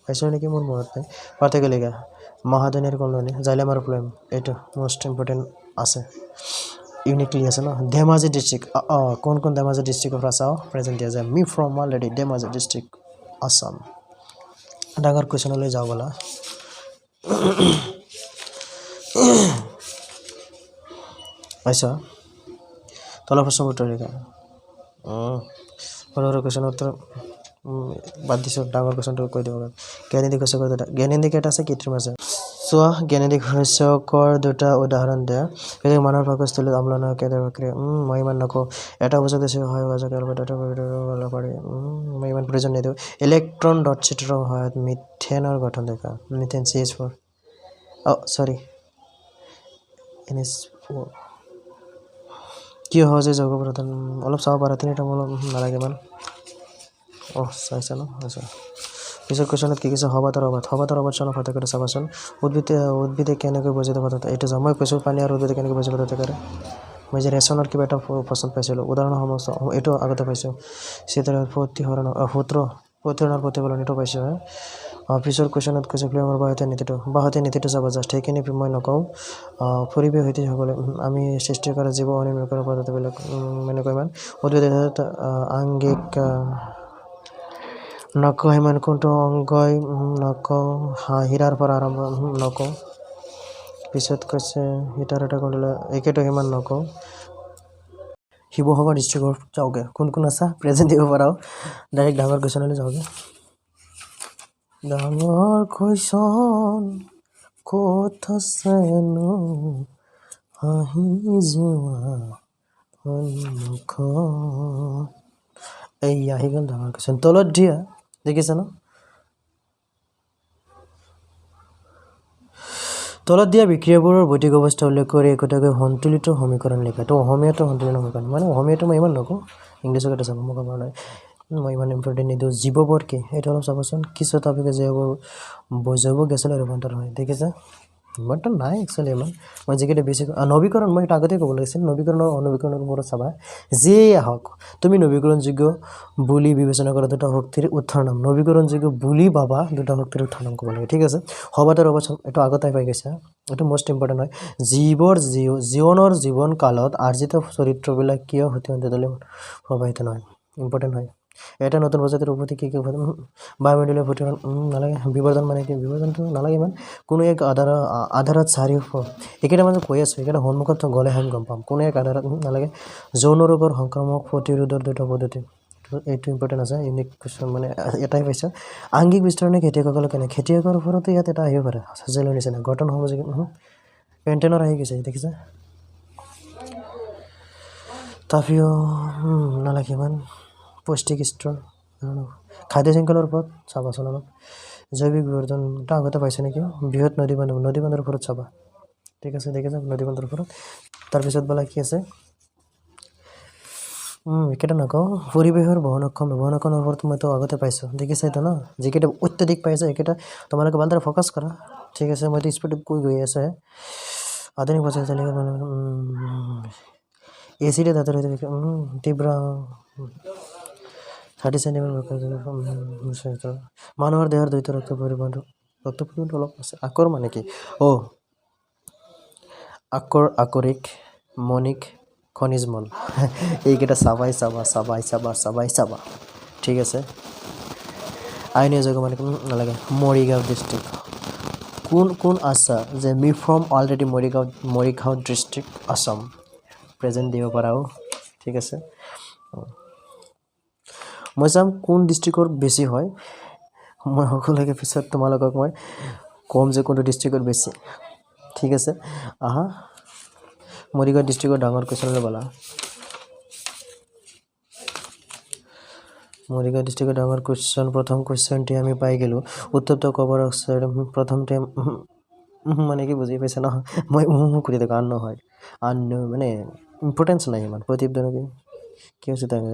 পাইছোঁ নেকি মোৰ মনত নাই পাৰ্থক্য লিখা মহাধনীৰ কলনী জাইলাম আৰু ফ্লেম এইটো মষ্ট ইম্পৰ্টেণ্ট আছে ইউনিকলি আছে ন ধেমাজি ডিষ্ট্ৰিক্ট কোন ধেমাজি ডিষ্ট্ৰিক্টৰ পৰা চাওঁ প্ৰেজেণ্ট দিয়া যায় me from already Dhemaji district Assam ডাঙৰ কুৱেশ্যনলৈ যাওঁ ব'লা পাইছা তলৰ প্ৰশ্ন উত্তৰ লিখা সৰু কুৱেশ্যনৰ উত্তৰ বাদ দিছোঁ ডাঙৰ কুৱেশ্যনটো কৈ দিব জ্ঞানেন্দ্ৰিক শস্যকৰ দুটা জ্ঞানেন্দ্ৰিক এটা আছে কৃত্ৰিম আছে চোৱা জ্ঞানেন্দ্ৰিক শস্যকৰ দুটা উদাহৰণ দিয়া মানুহৰ পাকস্থলীত আমলনৰ কেইটা প্ৰক্ৰিয়া মই ইমান নকওঁ এটা বছৰ বেছি সহায় পাৰি মই ইমান প্ৰয়োজন নিদিওঁ ইলেক্ট্ৰন ডট চিত্ৰৰ সহায়ত মিথেনৰ গঠন দেখা মিথেন CH4 চৰি NH4 কিয় সহজে যৌগ প্ৰদান অলপ চাব পাৰা তিনিটা অলপ নালাগে ইমান চাইছা ন আচ্ছা পিছৰ কুৱেশ্যনত কি কৈছে হবাতৰ অবাত চনৰ পাৰ্থক্যটো চাবাচোন উদ্ভিদে কেনেকৈ বজিত পদাৰ্থ এইটো মই কৈছোঁ পানী আৰু উদ্ভিদে কেনেকৈ বজিত পদাৰ্থ কৰে মই যে ৰেচনৰ কিবা এটা ফচল পাইছিলোঁ উদাহৰণসমূহ এইটো আগতে পাইছোঁ চিত্ৰ প্ৰতিহৰণৰ প্ৰতিফলন এইটো পাইছোঁ পিছৰ কুৱেশ্যনত কৈছে ফ্লেমৰ বাহঁতে নীতিটো চাব জাষ্ট সেইখিনি মই নকওঁ পৰিৱেশ সৈতে সকলে আমি সৃষ্টি কৰা জীৱ অনিৰ্মাণ কৰা পদাৰ্থবিলাক এনেকুৱা ইমান উদ্ভিদে আংগিক নকওঁ সিমান কোনটো অংগই নকওঁ হীৰাৰ পৰা আৰম্ভ নকওঁ পিছত কৈছে হিটাৰ এটা কৰিলে একেটো সিমান নকওঁ শিৱসাগৰ ডিষ্ট্ৰিক্টৰ যাওঁগে কোন আছা প্ৰেজেণ্ট দিব পাৰা ডাইৰেক্ট ডাঙৰ কুৱেশ্যনলৈ যাওঁগে ডাঙৰ কুৱেশ্যন ক'ত আছেনো হাঁহি যোৱা সন্মুখত এই আহি গ'ল ডাঙৰ কুৱেশ্যন তলত দিয়া দেখিছা ন তলত দিয়া বিক্ৰিয়াবোৰৰ ভৌতিক অৱস্থা উল্লেখ কৰি একোটাকৈ সন্তুলিত সমীকৰণ লিখা তো অসমীয়াটো সন্তুলিত সমীকৰণ মানে অসমীয়াটো মই ইমান নকওঁ ইংলিছত এটা চাব মই ক'ব নাই মই ইমান ইম্পৰ্টেণ্ট নিদিওঁ জীৱবোৰ কি এইটো অলপ চাবচোন কিছু টপিকে জৈৱ গেছলৈ ৰূপান্তৰ হয় দেখিছা ইমানটো নাই একচুৱেলি ইমান মই যিকেইটা বেছিক নৱীকৰণ মই এটা আগতে ক'ব লাগিছিল নৱীকৰণ আৰু অনৱীকৰণৰ ওপৰত চাবা যিয়েই আহক তুমি নৱীকৰণযোগ্য বুলি বিবেচনা কৰা দুটা শক্তিৰ উৎসৰ নাম নৱীকৰণযোগ্য বুলি ভাবা দুটা শক্তিৰ উৎসৰ নাম ক'ব লাগে ঠিক আছে হবাতৰ অৱচন এইটো আগতে পাই গৈছে এইটো মোষ্ট ইম্পৰ্টেণ্ট হয় জীৱন কালত আৰ্জিত চৰিত্ৰবিলাক কিয় সতি অন্ততলৈ প্ৰভাৱিত নহয় ইম্পৰ্টেণ্ট হয় এটা নতুন প্ৰজাতিৰ উপতি কি বায়ুমণ্ডলীয় প্ৰতিফলন নালাগে বিবৰ্ধন মানে কি বিবৰ্ধনটো নালাগে ইমান কোনো এক আধাৰত চাৰিওফ এইকেইটা মানে কৈ আছোঁ এইকেইটা সন্মুখত গ'লে আমি গম পাম কোনো এক আধাৰত নালাগে যৌন ৰোগৰ সংক্ৰামক প্ৰতিৰোধৰ দুটা পদ্ধতি এইটো ইম্পৰ্টেণ্ট আছে ইউনিক কুৱেশ্যন মানে এটাই পাইছে আংগিক বিস্তৰণে খেতিয়কসকলে কেনে খেতিয়কৰ ওপৰতো ইয়াত এটা আহিব পাৰে সঁচাইলৰ নিচিনা গঠন সমাজিক পেণ্টেনৰ আহি গৈছে দেখিছে তথাপিও নালাগে ইমান পৌষ্টিক স্তৰ খাদ্য শৃংখলৰ ওপৰত চাবাচোন অলপ জৈৱিক বিবৰ্ধনটা আগতে পাইছে নেকি বৃহৎ নদী বান্ধৰ ওপৰত চাবা ঠিক আছে দেখিছা নদী বান্ধৰ ওপৰত তাৰপিছত বোলা কি আছে একেটা নকওঁ পৰিৱেশৰ বহনক্ষমৰ ওপৰত মইতো আগতে পাইছোঁ দেখিছা এইটো ন যিকেইটা অত্যাধিক পাইছে এইকেইটা তোমালোকে ভালদৰে ফ'কাছ কৰা ঠিক আছে মইতো স্পীডত কৈ গৈ আছে আধুনিক বজাৰ চালিকা এচিডে দাঁতৰ তীব্ৰ 30 চেণ্টিমিটাৰ মানুহৰ দেহৰ দ্বৈত ৰক্ত পৰিবহণ অলপ আছে আকৰ মানে কি আকৰিক মণিক খনিজ মল এইকেইটা চাবা ঠিক আছে আইনীয় যৌগ মানে নালাগে মৰিগাঁও ডিষ্ট্ৰিক্ট কোন আছা যে me from already Morigaon district Assam present দিব পাৰাও ঠিক আছে মই চাম কোন ডিষ্ট্ৰিক্টৰ বেছি হয় মই সকলোকে পিছত তোমালোকক মই কম যে কোনটো ডিষ্ট্ৰিক্টৰ বেছি ঠিক আছে আহা মৰিগাঁও ডিষ্ট্ৰিক্টৰ ডাঙৰ কুৱেশ্যনলৈ বলা মৰিগাঁও ডিষ্ট্ৰিক্টৰ ডাঙৰ কুৱেশ্যন প্ৰথম কুৱেশ্যনটি আমি পাই গ'লোঁ উত্তপ্ত কপাৰ অক্সাইড প্ৰথমতে মানে কি বুজি পাইছে ন মই কৰি থাকোঁ নহয় মানে ইম্পৰ্টেঞ্চ নাই ইমান প্ৰতিবেদন কি হৈছে তাকে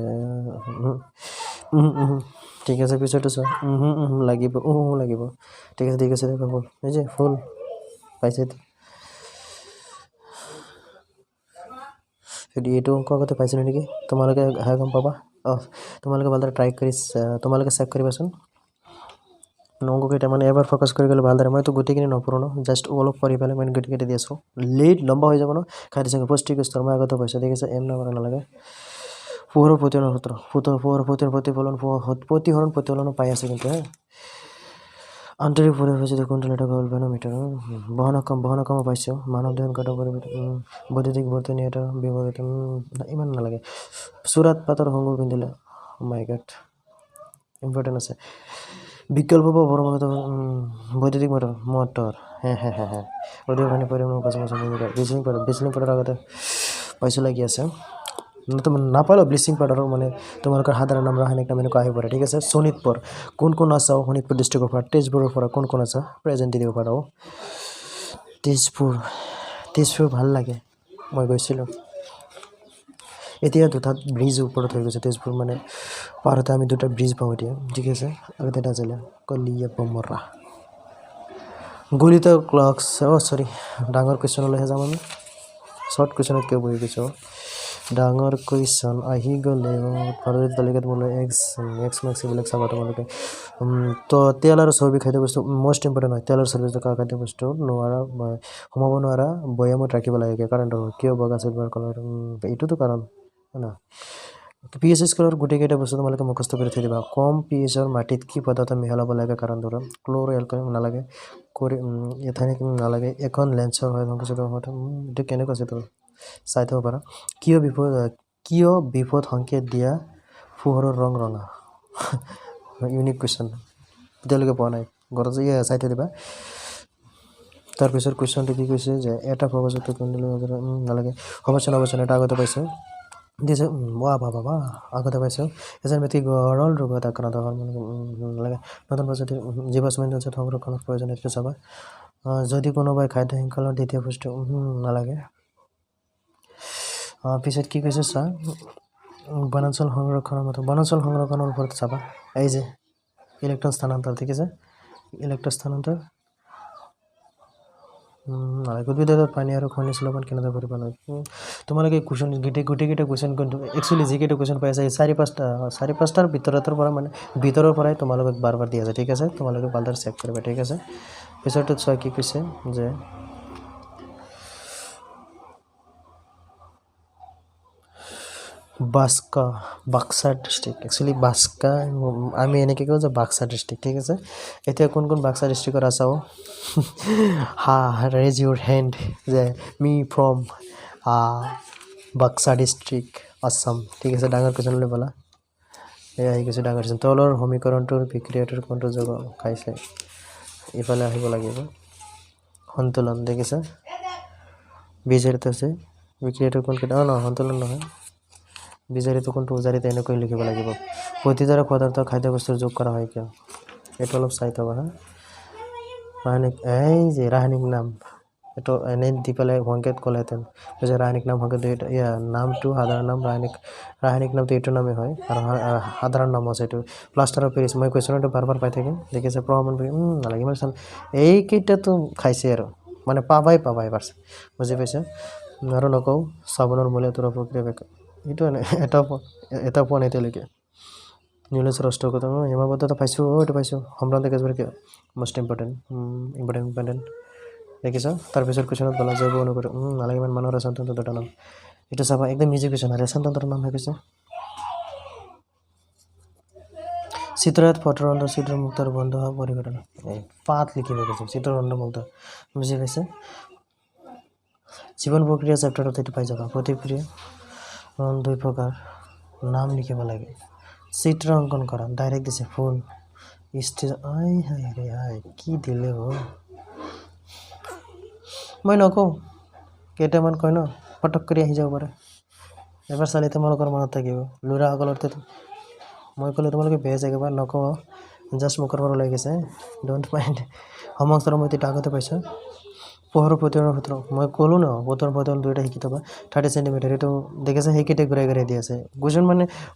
ঠিক আছে পিছতো চোৱা লাগিব লাগিব ঠিক আছে ফুল এই যে ফুল পাইছে যদি এইটো অংক আগতে পাইছিলোঁ নেকি তোমালোকে গম পাবা তোমালোকে ভালদৰে ট্ৰাই কৰি তোমালোকে চেক কৰিবাচোন অংককেইটা মানে এবাৰ ফ'কাছ কৰি গ'লে ভালদৰে মইতো গোটেইখিনি নপঢ়োঁ ন জাষ্ট অলপ পঢ়ি পেলাই মই গোটেইকেইটা দি আছোঁ লম্বা হৈ যাব ন খাই দিছে পুষ্টিক স্তৰ মই আগতে পাইছোঁ ঠিক আছে নম্বৰ নালাগে পোহৰৰ প্ৰতিফলন সূত্ৰ প্ৰতিফলন পাই আছে কিন্তু আন্তৰিক পৰিৱেশ কুইণ্টেল এটা গ'ল বেনোমিটাৰ বহনক্ষম পাইছোঁ মানৱ দেহন কাটা পৰিৱৰ্তন বৈদ্যুতিক বৰ্তনী এটা ব্যৱহৃত ইমান নালাগে চুৰাত পাতৰ সংগুল পিন্ধিলে মাই গড ইম্পৰ্টেণ্ট আছে বিকল্প পৰম্পৰাগত বৈদ্যুতিক মটৰ অধিক পানী পৰিমাণ ব্লিচিং পাউডাৰ আগতে পাইছোঁ লাগি আছে নাপালোঁ ব্লিচিং পাউডাৰৰ মানে তোমালোকৰ সাধাৰণ নাম ৰাসায়নিক নাম এনেকুৱা আহিব পাৰে ঠিক আছে শোণিতপুৰ কোন আছাও শোণিতপুৰ ডিষ্ট্ৰিক্টৰ পৰা তেজপুৰৰ পৰা কোন আছা প্ৰেজেণ্ট দিব পাৰা তেজপুৰ ভাল লাগে মই গৈছিলোঁ এতিয়া দুটাত ব্ৰিজ ওপৰত হৈ গৈছে তেজপুৰ মানে পাৰতে আমি দুটা ব্ৰিজ পাওঁ এতিয়া ঠিক আছে আৰু এটা আছিলে কলিয়া পমৰা গলিত ক্লকছ সৰি ডাঙৰ কুৱেশ্যনলৈহে যাম আমি শ্বৰ্ট কুৱেশ্যনত কিয় বহি গৈছোঁ ডাঙৰ কুৱেশ্যন আহি গ'লে ভাৰতীয় তালিকাত মোলৈ এক্স মাৰ্কছ এইবিলাক চাবা তোমালোকে তো তেল আৰু চৰ্বি খাদ্য বস্তু মষ্ট ইম্পৰ্টেণ্ট হয় তেল আৰু চৰ্বি খাদ্য বস্তু নোৱাৰা সোমাব নোৱাৰা বৈয়ামত ৰাখিব লাগে কাৰণটো কিয় বগা চিলভাৰ কালাৰ এইটোতো কাৰণ না pH স্কেলৰ গোটেইকেইটা বস্তু তোমালোকে মুখস্থ কৰি থৈ দিবা কম pHৰ মাটিত কি পদাৰ্থ মিহলাব লাগে কাৰণ ধৰা ক্ল'ৰ এলকাইল নালাগে এথানিক নালাগে এখন লেন্সৰ হয় এইটো কেনেকুৱা আছে তোৰ চাই থ'ব পাৰা কিয় বিপদ সংকেত দিয়া পোহৰৰ ৰং ৰঙা ইউনিক কুৱেশ্যন এতিয়ালৈকে পোৱা নাই ঘৰত চাই থৈ দিবা তাৰপিছত কুৱেশ্যনটো কি কৈছে যে এটা প্ৰবচক নালাগে হ'বচোন এটা আগতে পাইছোঁ দিছে বাবা আগতে পাইছোঁ এজন ব্যক্তি গৰল ৰোগত আক্ৰান্ত হোৱাৰ নালাগে নতুন প্ৰজাতিৰ জীৱাশ্ম সংৰক্ষণৰ প্ৰয়োজন এইটো চাবা যদি কোনোবাই খাদ্য শৃংখলাৰ দ্বিতীয় বস্তু নালাগে পিছত কি কৈছে চা বনাঞ্চল সংৰক্ষণৰ ওপৰত চাবা এই যে ইলেক্ট্ৰন স্থানান্তৰ ঠিক আছে ইলেক্ট্ৰন স্থানান্তৰ উদ্ভিদত পানী আৰু খনিজ লৱণ কেনেদৰে কৰিব লাগে তোমালোকে কুৱেশ্যন গোটেইকেইটা কুৱেশ্যন একচুৱেলি যিকেইটা কুৱেশ্যন পাই আছে চাৰি পাঁচটাৰ ভিতৰৰ পৰাই তোমালোকক বাৰ দিয়া আছে ঠিক আছে তোমালোকে ভালদৰে চেক কৰিবা ঠিক আছে পিছৰটোত চোৱা কি কৈছে যে বাক্সা ডিষ্ট্ৰিক্ট একচুৱেলি আমি এনেকৈ কওঁ যে বাক্সা ডিষ্ট্ৰিক্ট ঠিক আছে এতিয়া কোন বাক্সা ডিষ্ট্ৰিক্টত আছাও ৰেজ ইউৰ হেণ্ড যে me from Baksa district Assam ঠিক আছে ডাঙৰ কুৱেশ্যনলৈ ব'লা এয়া আহি গৈছে ডাঙৰ কুৱেশ্যন তলৰ সমীকৰণটোৰ বিক্ৰিয়াটোৰ কোনটো যোগ খাইছে ইফালে আহিব লাগিব সন্তুলন দেখিছে বিজাৰিত আছে বিক্ৰিয়াটোৰ কোনকেইটা সন্তুলন নহয় বিজাৰিটো কোনটো উজাৰিত এনেকৈ লিখিব লাগিব প্ৰতিজোৰা পদাৰ্থ খাদ্যবস্তুৰ যোগ কৰা হয় কিয় এইটো অলপ চাই থ'বা ৰাসায়নিক নাম এইটো এনেই দি পেলাই সংকেত ক'লেহেঁতেন যে ৰাসায়নিক নাম সংকেত নামটো সাধাৰণ নাম ৰাসায়নিক নামটো এইটো নামেই হয় আৰু সাধাৰণ নাম আছে এইটো প্লাষ্টাৰ অফ পেৰিছ মই কুৱেশ্যনটো বাৰ পাই থাকিম দেখিছে প্ৰমাণ নালাগে ইমান চাল এইকেইটাতো খাইছে আৰু পাবাই পাৰ্চ বুজি পাইছে আৰু নকওঁ চাবোনৰ মূলীয়টোৰ প্ৰক্ৰিয়া এইটো এটা পোৱা নাই এতিয়ালৈকে নিউলেছৰ অষ্টকতা হিমাবদ্ধতা পাইছোঁ এইটো পাইছোঁ সম্ভ্ৰান্ত গেছবোৰ কিয় মষ্ট ইম্পৰ্টেণ্ট দেখিছ তাৰপিছত কুৱেশ্যনত বলা জৈৱ অনুকূল নালাগে ইমান মানুহৰ ৰেচনতন্ত্ৰ দুটা নাম এইটো চাবা একদম ইজি কুৱেশ্যন ৰেচনতন্ত্ৰৰ নাম হৈ গৈছে চিত্ৰায়ত পটৰন্ধ্ৰ ছিদ্ৰমুক্ত আৰু বন্ধ হোৱা পৰিঘটনা পাত লিখিব গৈছে চিত্ৰৰন্ধ্ৰমুক্ত বুজি পাইছে জীৱন প্ৰক্ৰিয়া চেপ্টাৰত এইটো পাই যাবা প্ৰতিক্ৰিয়া দুই প্ৰকাৰ নাম লিখিব লাগে চিত্ৰ অংকন কৰা ডাইৰেক্ট দিছে ফুল কি দিলে মই নকওঁ কেইটামান কয় ন পটক কৰি আহি যাব পাৰে এবাৰ চালে তোমালোকৰ মনত থাকিব ল'ৰাসকলৰ মই ক'লে তোমালোকে বেয়া জেগাৰ নকওঁ জাষ্ট মুখৰ পৰা ওলাই গৈছে ডোণ্ট মাইণ্ড সমান্তৰাল মই তেতিয়া আগতে পাইছোঁ পোহৰৰ প্ৰতিফলনৰ সূত্ৰ মই ক'লোঁ ন পোহৰৰ প্ৰতিফলন দুয়োটা শিকি থবা 30 চেণ্টিমিটাৰ এইটো দেখিছে সেইকেইটা ঘূৰাই দি আছে কুৱেশ্যন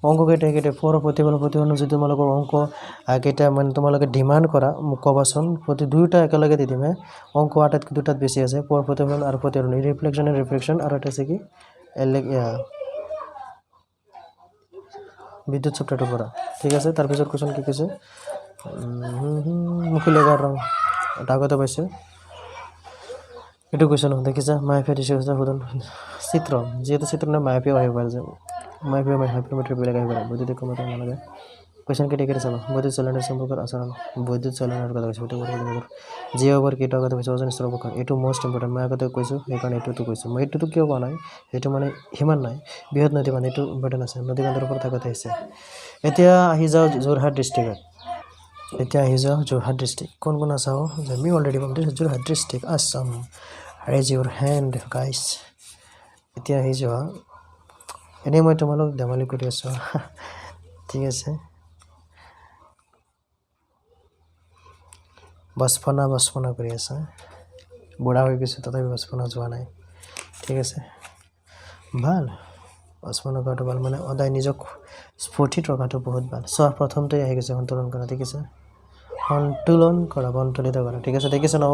অংক কেইটা পোহৰৰ প্ৰতিফলন যদি তোমালোকৰ অংক কেইটা তোমালোকে ডিমাণ্ড কৰা মোক ক'বাচোন দুয়োটা একেলগে দি দিম অংক আটাইতকৈ দুটাত বেছি আছে পোহৰ প্ৰতিফলন আৰু প্ৰতিফলন ৰিফ্লেকশ্যন আৰু এটা আছে কি বিদ্যুৎ চেপ্টাৰটো পৰা ঠিক আছে তাৰপিছত কুৱেশ্যন কি কৈছে মুখী লগাৰ ৰং এটা আগতে পাইছোঁ এইটো কুৱেশ্যন দেখিছা মায়াফিয়া দিছে সোধন চিত্ৰ যিহেতু চিত্ৰ নহয় মায়াফিয়াও আহিব পাৰে যে হাইপ্ৰমেট্ৰিক বেলেগ আহিব পাৰে বৈদ্যুতিক ক্ষমতা নালাগে কুৱেশ্যন কেইটা চাবা বৈদ্যুৎ চলনৰ সম্পৰ্কৰ আচৰণ বৈদ্যুৎ চলনৰ কথা কৈছোঁ জীৱাবৰ কেইটা আগতে কৈছোঁ ওজন স্তৰৰ প্ৰকাৰ এইটো মষ্ট ইম্পৰ্টেণ্ট মই আগতে কৈছোঁ সেইকাৰণে এইটোতো কৈছোঁ মই এইটোতো কিয় কোৱা নাই সেইটো সিমান নাই বৃহৎ নদী এইটো ইম্পৰ্টেণ্ট আছে নদী বান্ধৰ ওপৰত আগতে আহিছে এতিয়া আহি যাওঁ যোৰহাট ডিষ্ট্ৰিক্ট কোন আছাও যে আমি অলৰেডি পাম যোৰহাট ডিষ্ট্ৰিক্ট আছাম ৰেজ ইউৰ হেণ্ড গাইজ এতিয়া আহি যোৱা এনেই মই তোমালোক ধেমালি কৰি আছোঁ ঠিক আছে বচপনা কৰি আছে বুঢ়া হৈ গৈছোঁ তথাপি বচপনা যোৱা নাই ঠিক আছে ভাল বচপনা কৰাটো ভাল সদায় নিজক স্ফটিত ৰখাটো বহুত ভাল চোৱা প্ৰথমতে আহি গৈছে সন্তুলন কৰা দেখিছে সন্তুলন কৰা সন্তুলিত কৰা ঠিক আছে দেখিছে ন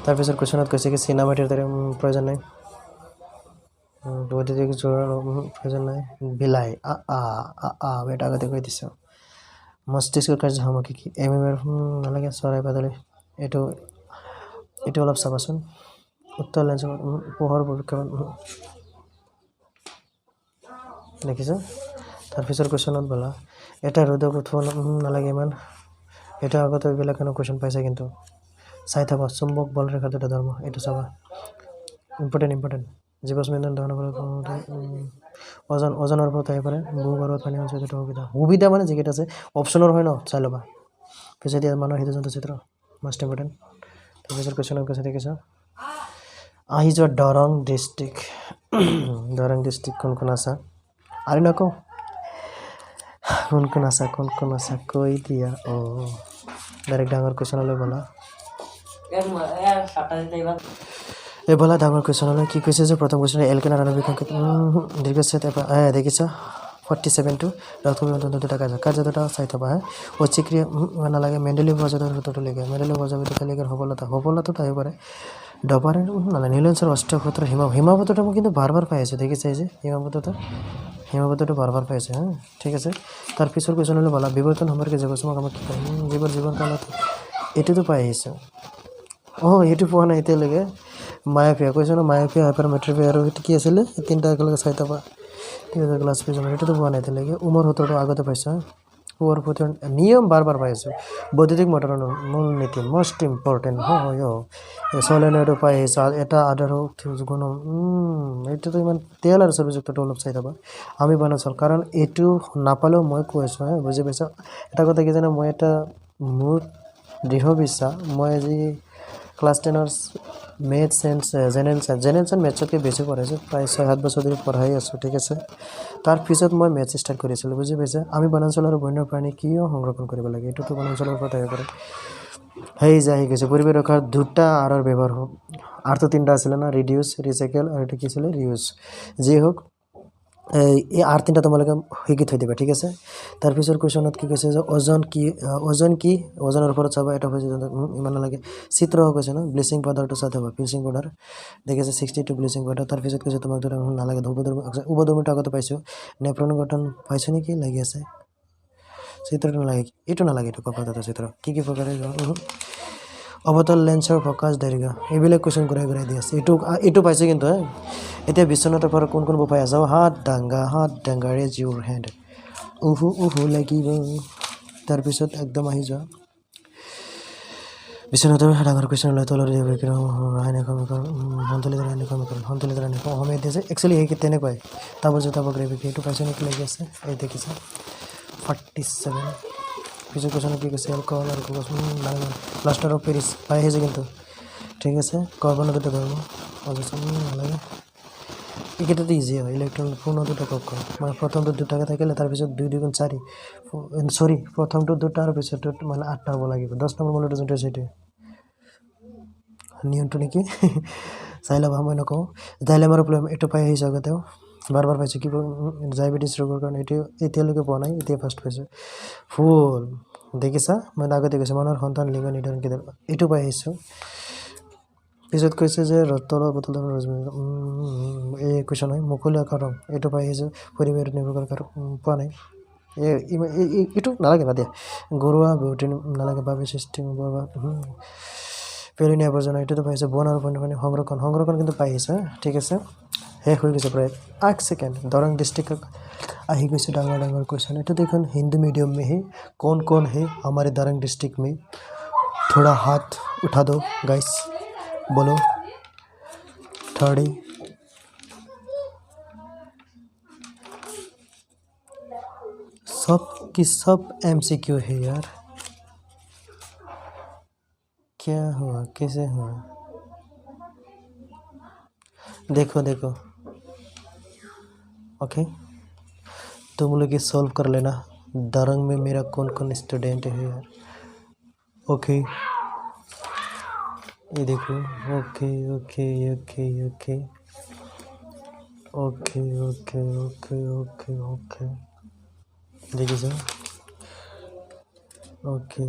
তাৰপিছত কোৱেশ্যনত কৈছে কি চিনেমাটিৰ দৰে প্ৰয়োজন নাই বৈদ্যুতিক জোৰৰ প্ৰয়োজন নাই বিলাই এটা আগতে কৈ দিছোঁ মস্তিষ্কৰ কাৰ্য সামগ্ৰী কি এমএমএৰ নালাগে চৰাই বাদলি এইটো এইটো অলপ চাবাচোন উত্তৰ লেন্সৰ পোহৰ পৰীক্ষণ দেখিছে তাৰপিছত কুৱেশ্যনত বলা এটা ৰ'দক উঠোৱা নালাগে ইমান এটা আগতে এইবিলাক কুৱেশ্যন পাইছে কিন্তু চাই থাকা চুম্বক বল ৰেখা দুটা ধৰ্ম এইটো চাবা ইম্পৰ্টেণ্ট জীৱস্মিন্দন দহন ওজনৰ ওপৰত আহিব পাৰে ভূগৰ্ভত পানী অঞ্চল সুবিধা মানে যিকেইটা আছে অপশ্যনৰ হয় ন চাই ল'বা পিছত এতিয়া মানুহৰ সেইটো জন্তু চিত্ৰ মাষ্ট ইম্পৰ্টেণ্ট তাৰপিছত কুৱেশ্যনত কৈছে দেখিছ আহি যোৱা দৰং ডিষ্ট্ৰিক্ট কোন আছে আৰু নকওঁ কোন আছে কৈ দিয়া ডাইৰেক্ট ডাঙৰ কুৱেশ্যনলৈ বলা এই বলা ডাঙৰ কুৱেশ্যনলৈ কি কৈছে যে প্ৰথম কুৱেশ্যন এলকেন আণৱিক দীৰ্ঘচ্ছেদ দেখিছা 47 দুটা কাৰ্যটা চাই থবা অচিক্ৰিয়া নালাগে মেণ্ডেলিভ বজাৰৰ সূত্ৰটো লিখে মেণ্ডেলিভ বজাৰৰ লিখাৰ সফলতাটো আহিব পাৰে ডবাৰৰ নালাগে নীলঞ্চৰ অষ্টসূত্ৰ হিমাৱতটো মই কিন্তু বাৰ পাই আছোঁ দেখিছে যে হিমাৱতটো বাৰ পাই আছে ঠিক আছে তাৰ পিছৰ কুৱেশ্যনলৈ বলা বিৱৰ্তন সম্পৰ্কে জীৱসমাক আমাক কি কয় জীৱন কালত এইটোতো পাই আহিছোঁ এইটো পোৱা নাই এতিয়ালৈকে মায়াফিয়া কৈছে ন মায়াফিয়া হাইপাৰমেট্ৰিফিয়া আৰু এইটো কি আছিলে তিনিটা একেলগে চাই থবা ক্লাছ পিছত এইটোতো পোৱা নাই এতিয়ালৈকে উমৰ সূত্ৰটো আগতে পাইছা ওৰ সূত্ৰৰ নিয়ম বাৰ পাই আছোঁ বৈদ্যুতিক মটৰৰ মূল নীতি মষ্ট ইম্পৰ্টেণ্ট চলেনয়টো পাই আহিছা এটা আধাৰ গুণ এইটোতো ইমান তেল আৰু চৰ্বিযুক্তটো অলপ চাই থবা আমি বনাইছোঁ কাৰণ এইটো নাপালেও মই কৈ আছোঁ বুজি পাইছা এটা কথা কি জানো মই এটা মোৰ দৃঢ় বিশ্বাস মই আজি ক্লাছ 10ৰ মেথছ এণ্ড জেনেৰেল চাইন্স মেথছতকৈ বেছি পঢ়াইছোঁ প্ৰায় 6-7 বছৰ ধৰি পঢ়াই আছোঁ ঠিক আছে তাৰপিছত মই মেথছ ষ্টাৰ্ট কৰিছিলোঁ বুজি পাইছে আমি বনাঞ্চল আৰু বন্যপ্ৰাণী কিয় সংৰক্ষণ কৰিব লাগে এইটোতো বনাঞ্চলৰ ওপৰত আহিব পাৰে আহি গৈছে পৰিৱেশ ৰক্ষাৰ দুটা আৰৰ ব্যৱহাৰ হওক আৰটো তিনিটা আছিলে না ৰিডিউচ ৰিচাইকেল আৰু এইটো কি আছিলে ৰিউজ যি হওক এই আৰ তিনিটা তোমালোকে শিকি থৈ দিবা ঠিক আছে তাৰপিছত কুৱেশ্যনত কি কৈছে যে ওজনৰ ওপৰত চাবা এটা হৈছে ইমান নালাগে চিত্ৰ কৈছে ন ব্লিচিং পাউডাৰটো চাই থবা ব্লিচিং পাউডাৰ দেখিছে 62 ব্লিচিং পাউডাৰ তাৰপিছত কৈছে তোমাক নালাগে উপধৰ্মীটো আগতে পাইছোঁ নেফ্ৰন গঠন পাইছোঁ নেকি লাগি আছে চিত্ৰটো নালাগে এইটো নালাগে এইটো কপালটো চিত্ৰ কি প্ৰকাৰে অৱতল লেন্সৰ ফকাছ দৈৰ্ঘ্য এইবিলাক কুৱেশ্যন ঘূৰাই দি আছে এইটো পাইছে কিন্তু এতিয়া বিশ্বনাথৰ পৰা কোন উপায় আছে হাত ডাঙাৰে জিউৰ হেণ্ড উহু লাগিব তাৰপিছত একদম আহি যোৱা বিশ্বনাথৰ ডাঙৰ কুৱেশ্যন লৈ তলৰ ৰাসায়নিক সমীকৰণ সন্তুলিত ৰাসায়নিক অসমীয়াত দিছে একচুৱেলি সেই তেনেকুৱাই তাপগ্ৰেভিক এইটো পাইছে নেকি লাগি আছে এই দেখিছে 47 পিছৰ কুৱেশ্যনত কি কৈছে এলকহল আৰু প্লাষ্টাৰ অফ পেৰিছ পাই আহিছে কিন্তু ঠিক আছে কাৰ্বনৰ দুটা ধৰ্ম নালাগে এইকেইটাতো ইজি হয় ইলেক্ট্ৰন পূৰ্ণ দুটা কক্ষ মানে প্ৰথমটো দুটাকৈ থাকিলে তাৰপিছত 2 2 গুণ 4 প্ৰথমটো দুটা আৰু পিছৰটোত মানে 8টা হ'ব লাগিব 10 নম্বৰ মূলটো যোনটো আছে সেইটোৱে নিয়মটো নেকি চাই ল'বা মই নকওঁ ডাইলেমাৰ প্ৰব্লেম এইটো পাই আহিছোঁ আগতেও বাৰ পাইছোঁ কি ডায়েবেটিছ ৰোগৰ কাৰণে এইটো এতিয়ালৈকে পোৱা নাই এতিয়া ফাৰ্ষ্ট পাইছোঁ ফুল দেখিছা মই আগতে কৈছোঁ মানুহৰ সন্তান লিংগ নিৰ্ধাৰণ কি এইটো পাই আহিছোঁ পিছত কৈছে যে তলৰ বটল এই কুৱেশ্যন হয় মুকলি আকাৰ ৰং এইটো পাই আহিছোঁ পৰিৱেশ নিৰ্ভৰ কৰি পোৱা নাই এইটো নালাগে বা দিয়া ঘৰুৱা বিউটি নালাগে বাবে সৃষ্টি পেলনীয়া আৱৰ্জনা এইটোতো পাইছোঁ বন আৰু বন্যপ্ৰাণী সংৰক্ষণ কিন্তু পাই আহিছে ঠিক আছে শেষ হৈ গৈছে প্ৰায় 8 ছেকেণ্ড দৰং ডিষ্ট্ৰিক্টত আহি গৈছে ডাঙৰ কুৱেশ্যন এইটো দেখোন হিন্দী मीडियम में है कौन है हमारे दरंग डिस्ट्रिक्ट में थोड़ा हाथ उठा दो गाइस बोलो थर्डी सब की सब MCQ है यार क्या हुआ कैसे हुआ देखो ओके तुम लोग ये सॉल्व कर लेना दरंग में मेरा कौन स्टूडेंट है यार ओके ये देखो ओके দেখিছোঁ অ'কে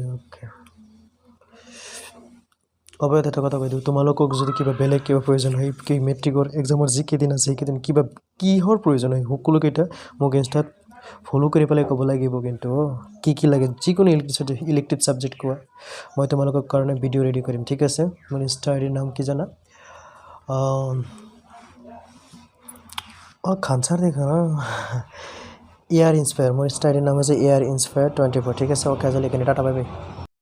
হ'ব এটা কথা কৈ দিওঁ তোমালোকক যদি কিবা বেলেগ কিবা প্ৰয়োজন হয় কি মেট্ৰিকৰ এক্সামৰ যিকেইদিন আছে সেইকেইদিন কিবা কিহৰ প্ৰয়োজন হয় সকলোকেইটা মোক ইনষ্টাত ফ'ল' কৰি পেলাই ক'ব লাগিব কিন্তু কি লাগে যিকোনো ইলেক্টিভ ছাবজেক্ট কোৱা মই তোমালোকৰ কাৰণে ভিডিঅ' ৰেডি কৰিম ঠিক আছে মোৰ ইনষ্টা আইডিৰ নাম কি জানা খানচাৰ দেখা এয়াৰ ইনস্পায়াৰ মোৰ ইনষ্টা আইডিৰ নাম হৈছে এয়াৰ ইনস্পায়াৰ 24 ঠিক আছে অ'কে আজিলৈকে টাটা বাই বাই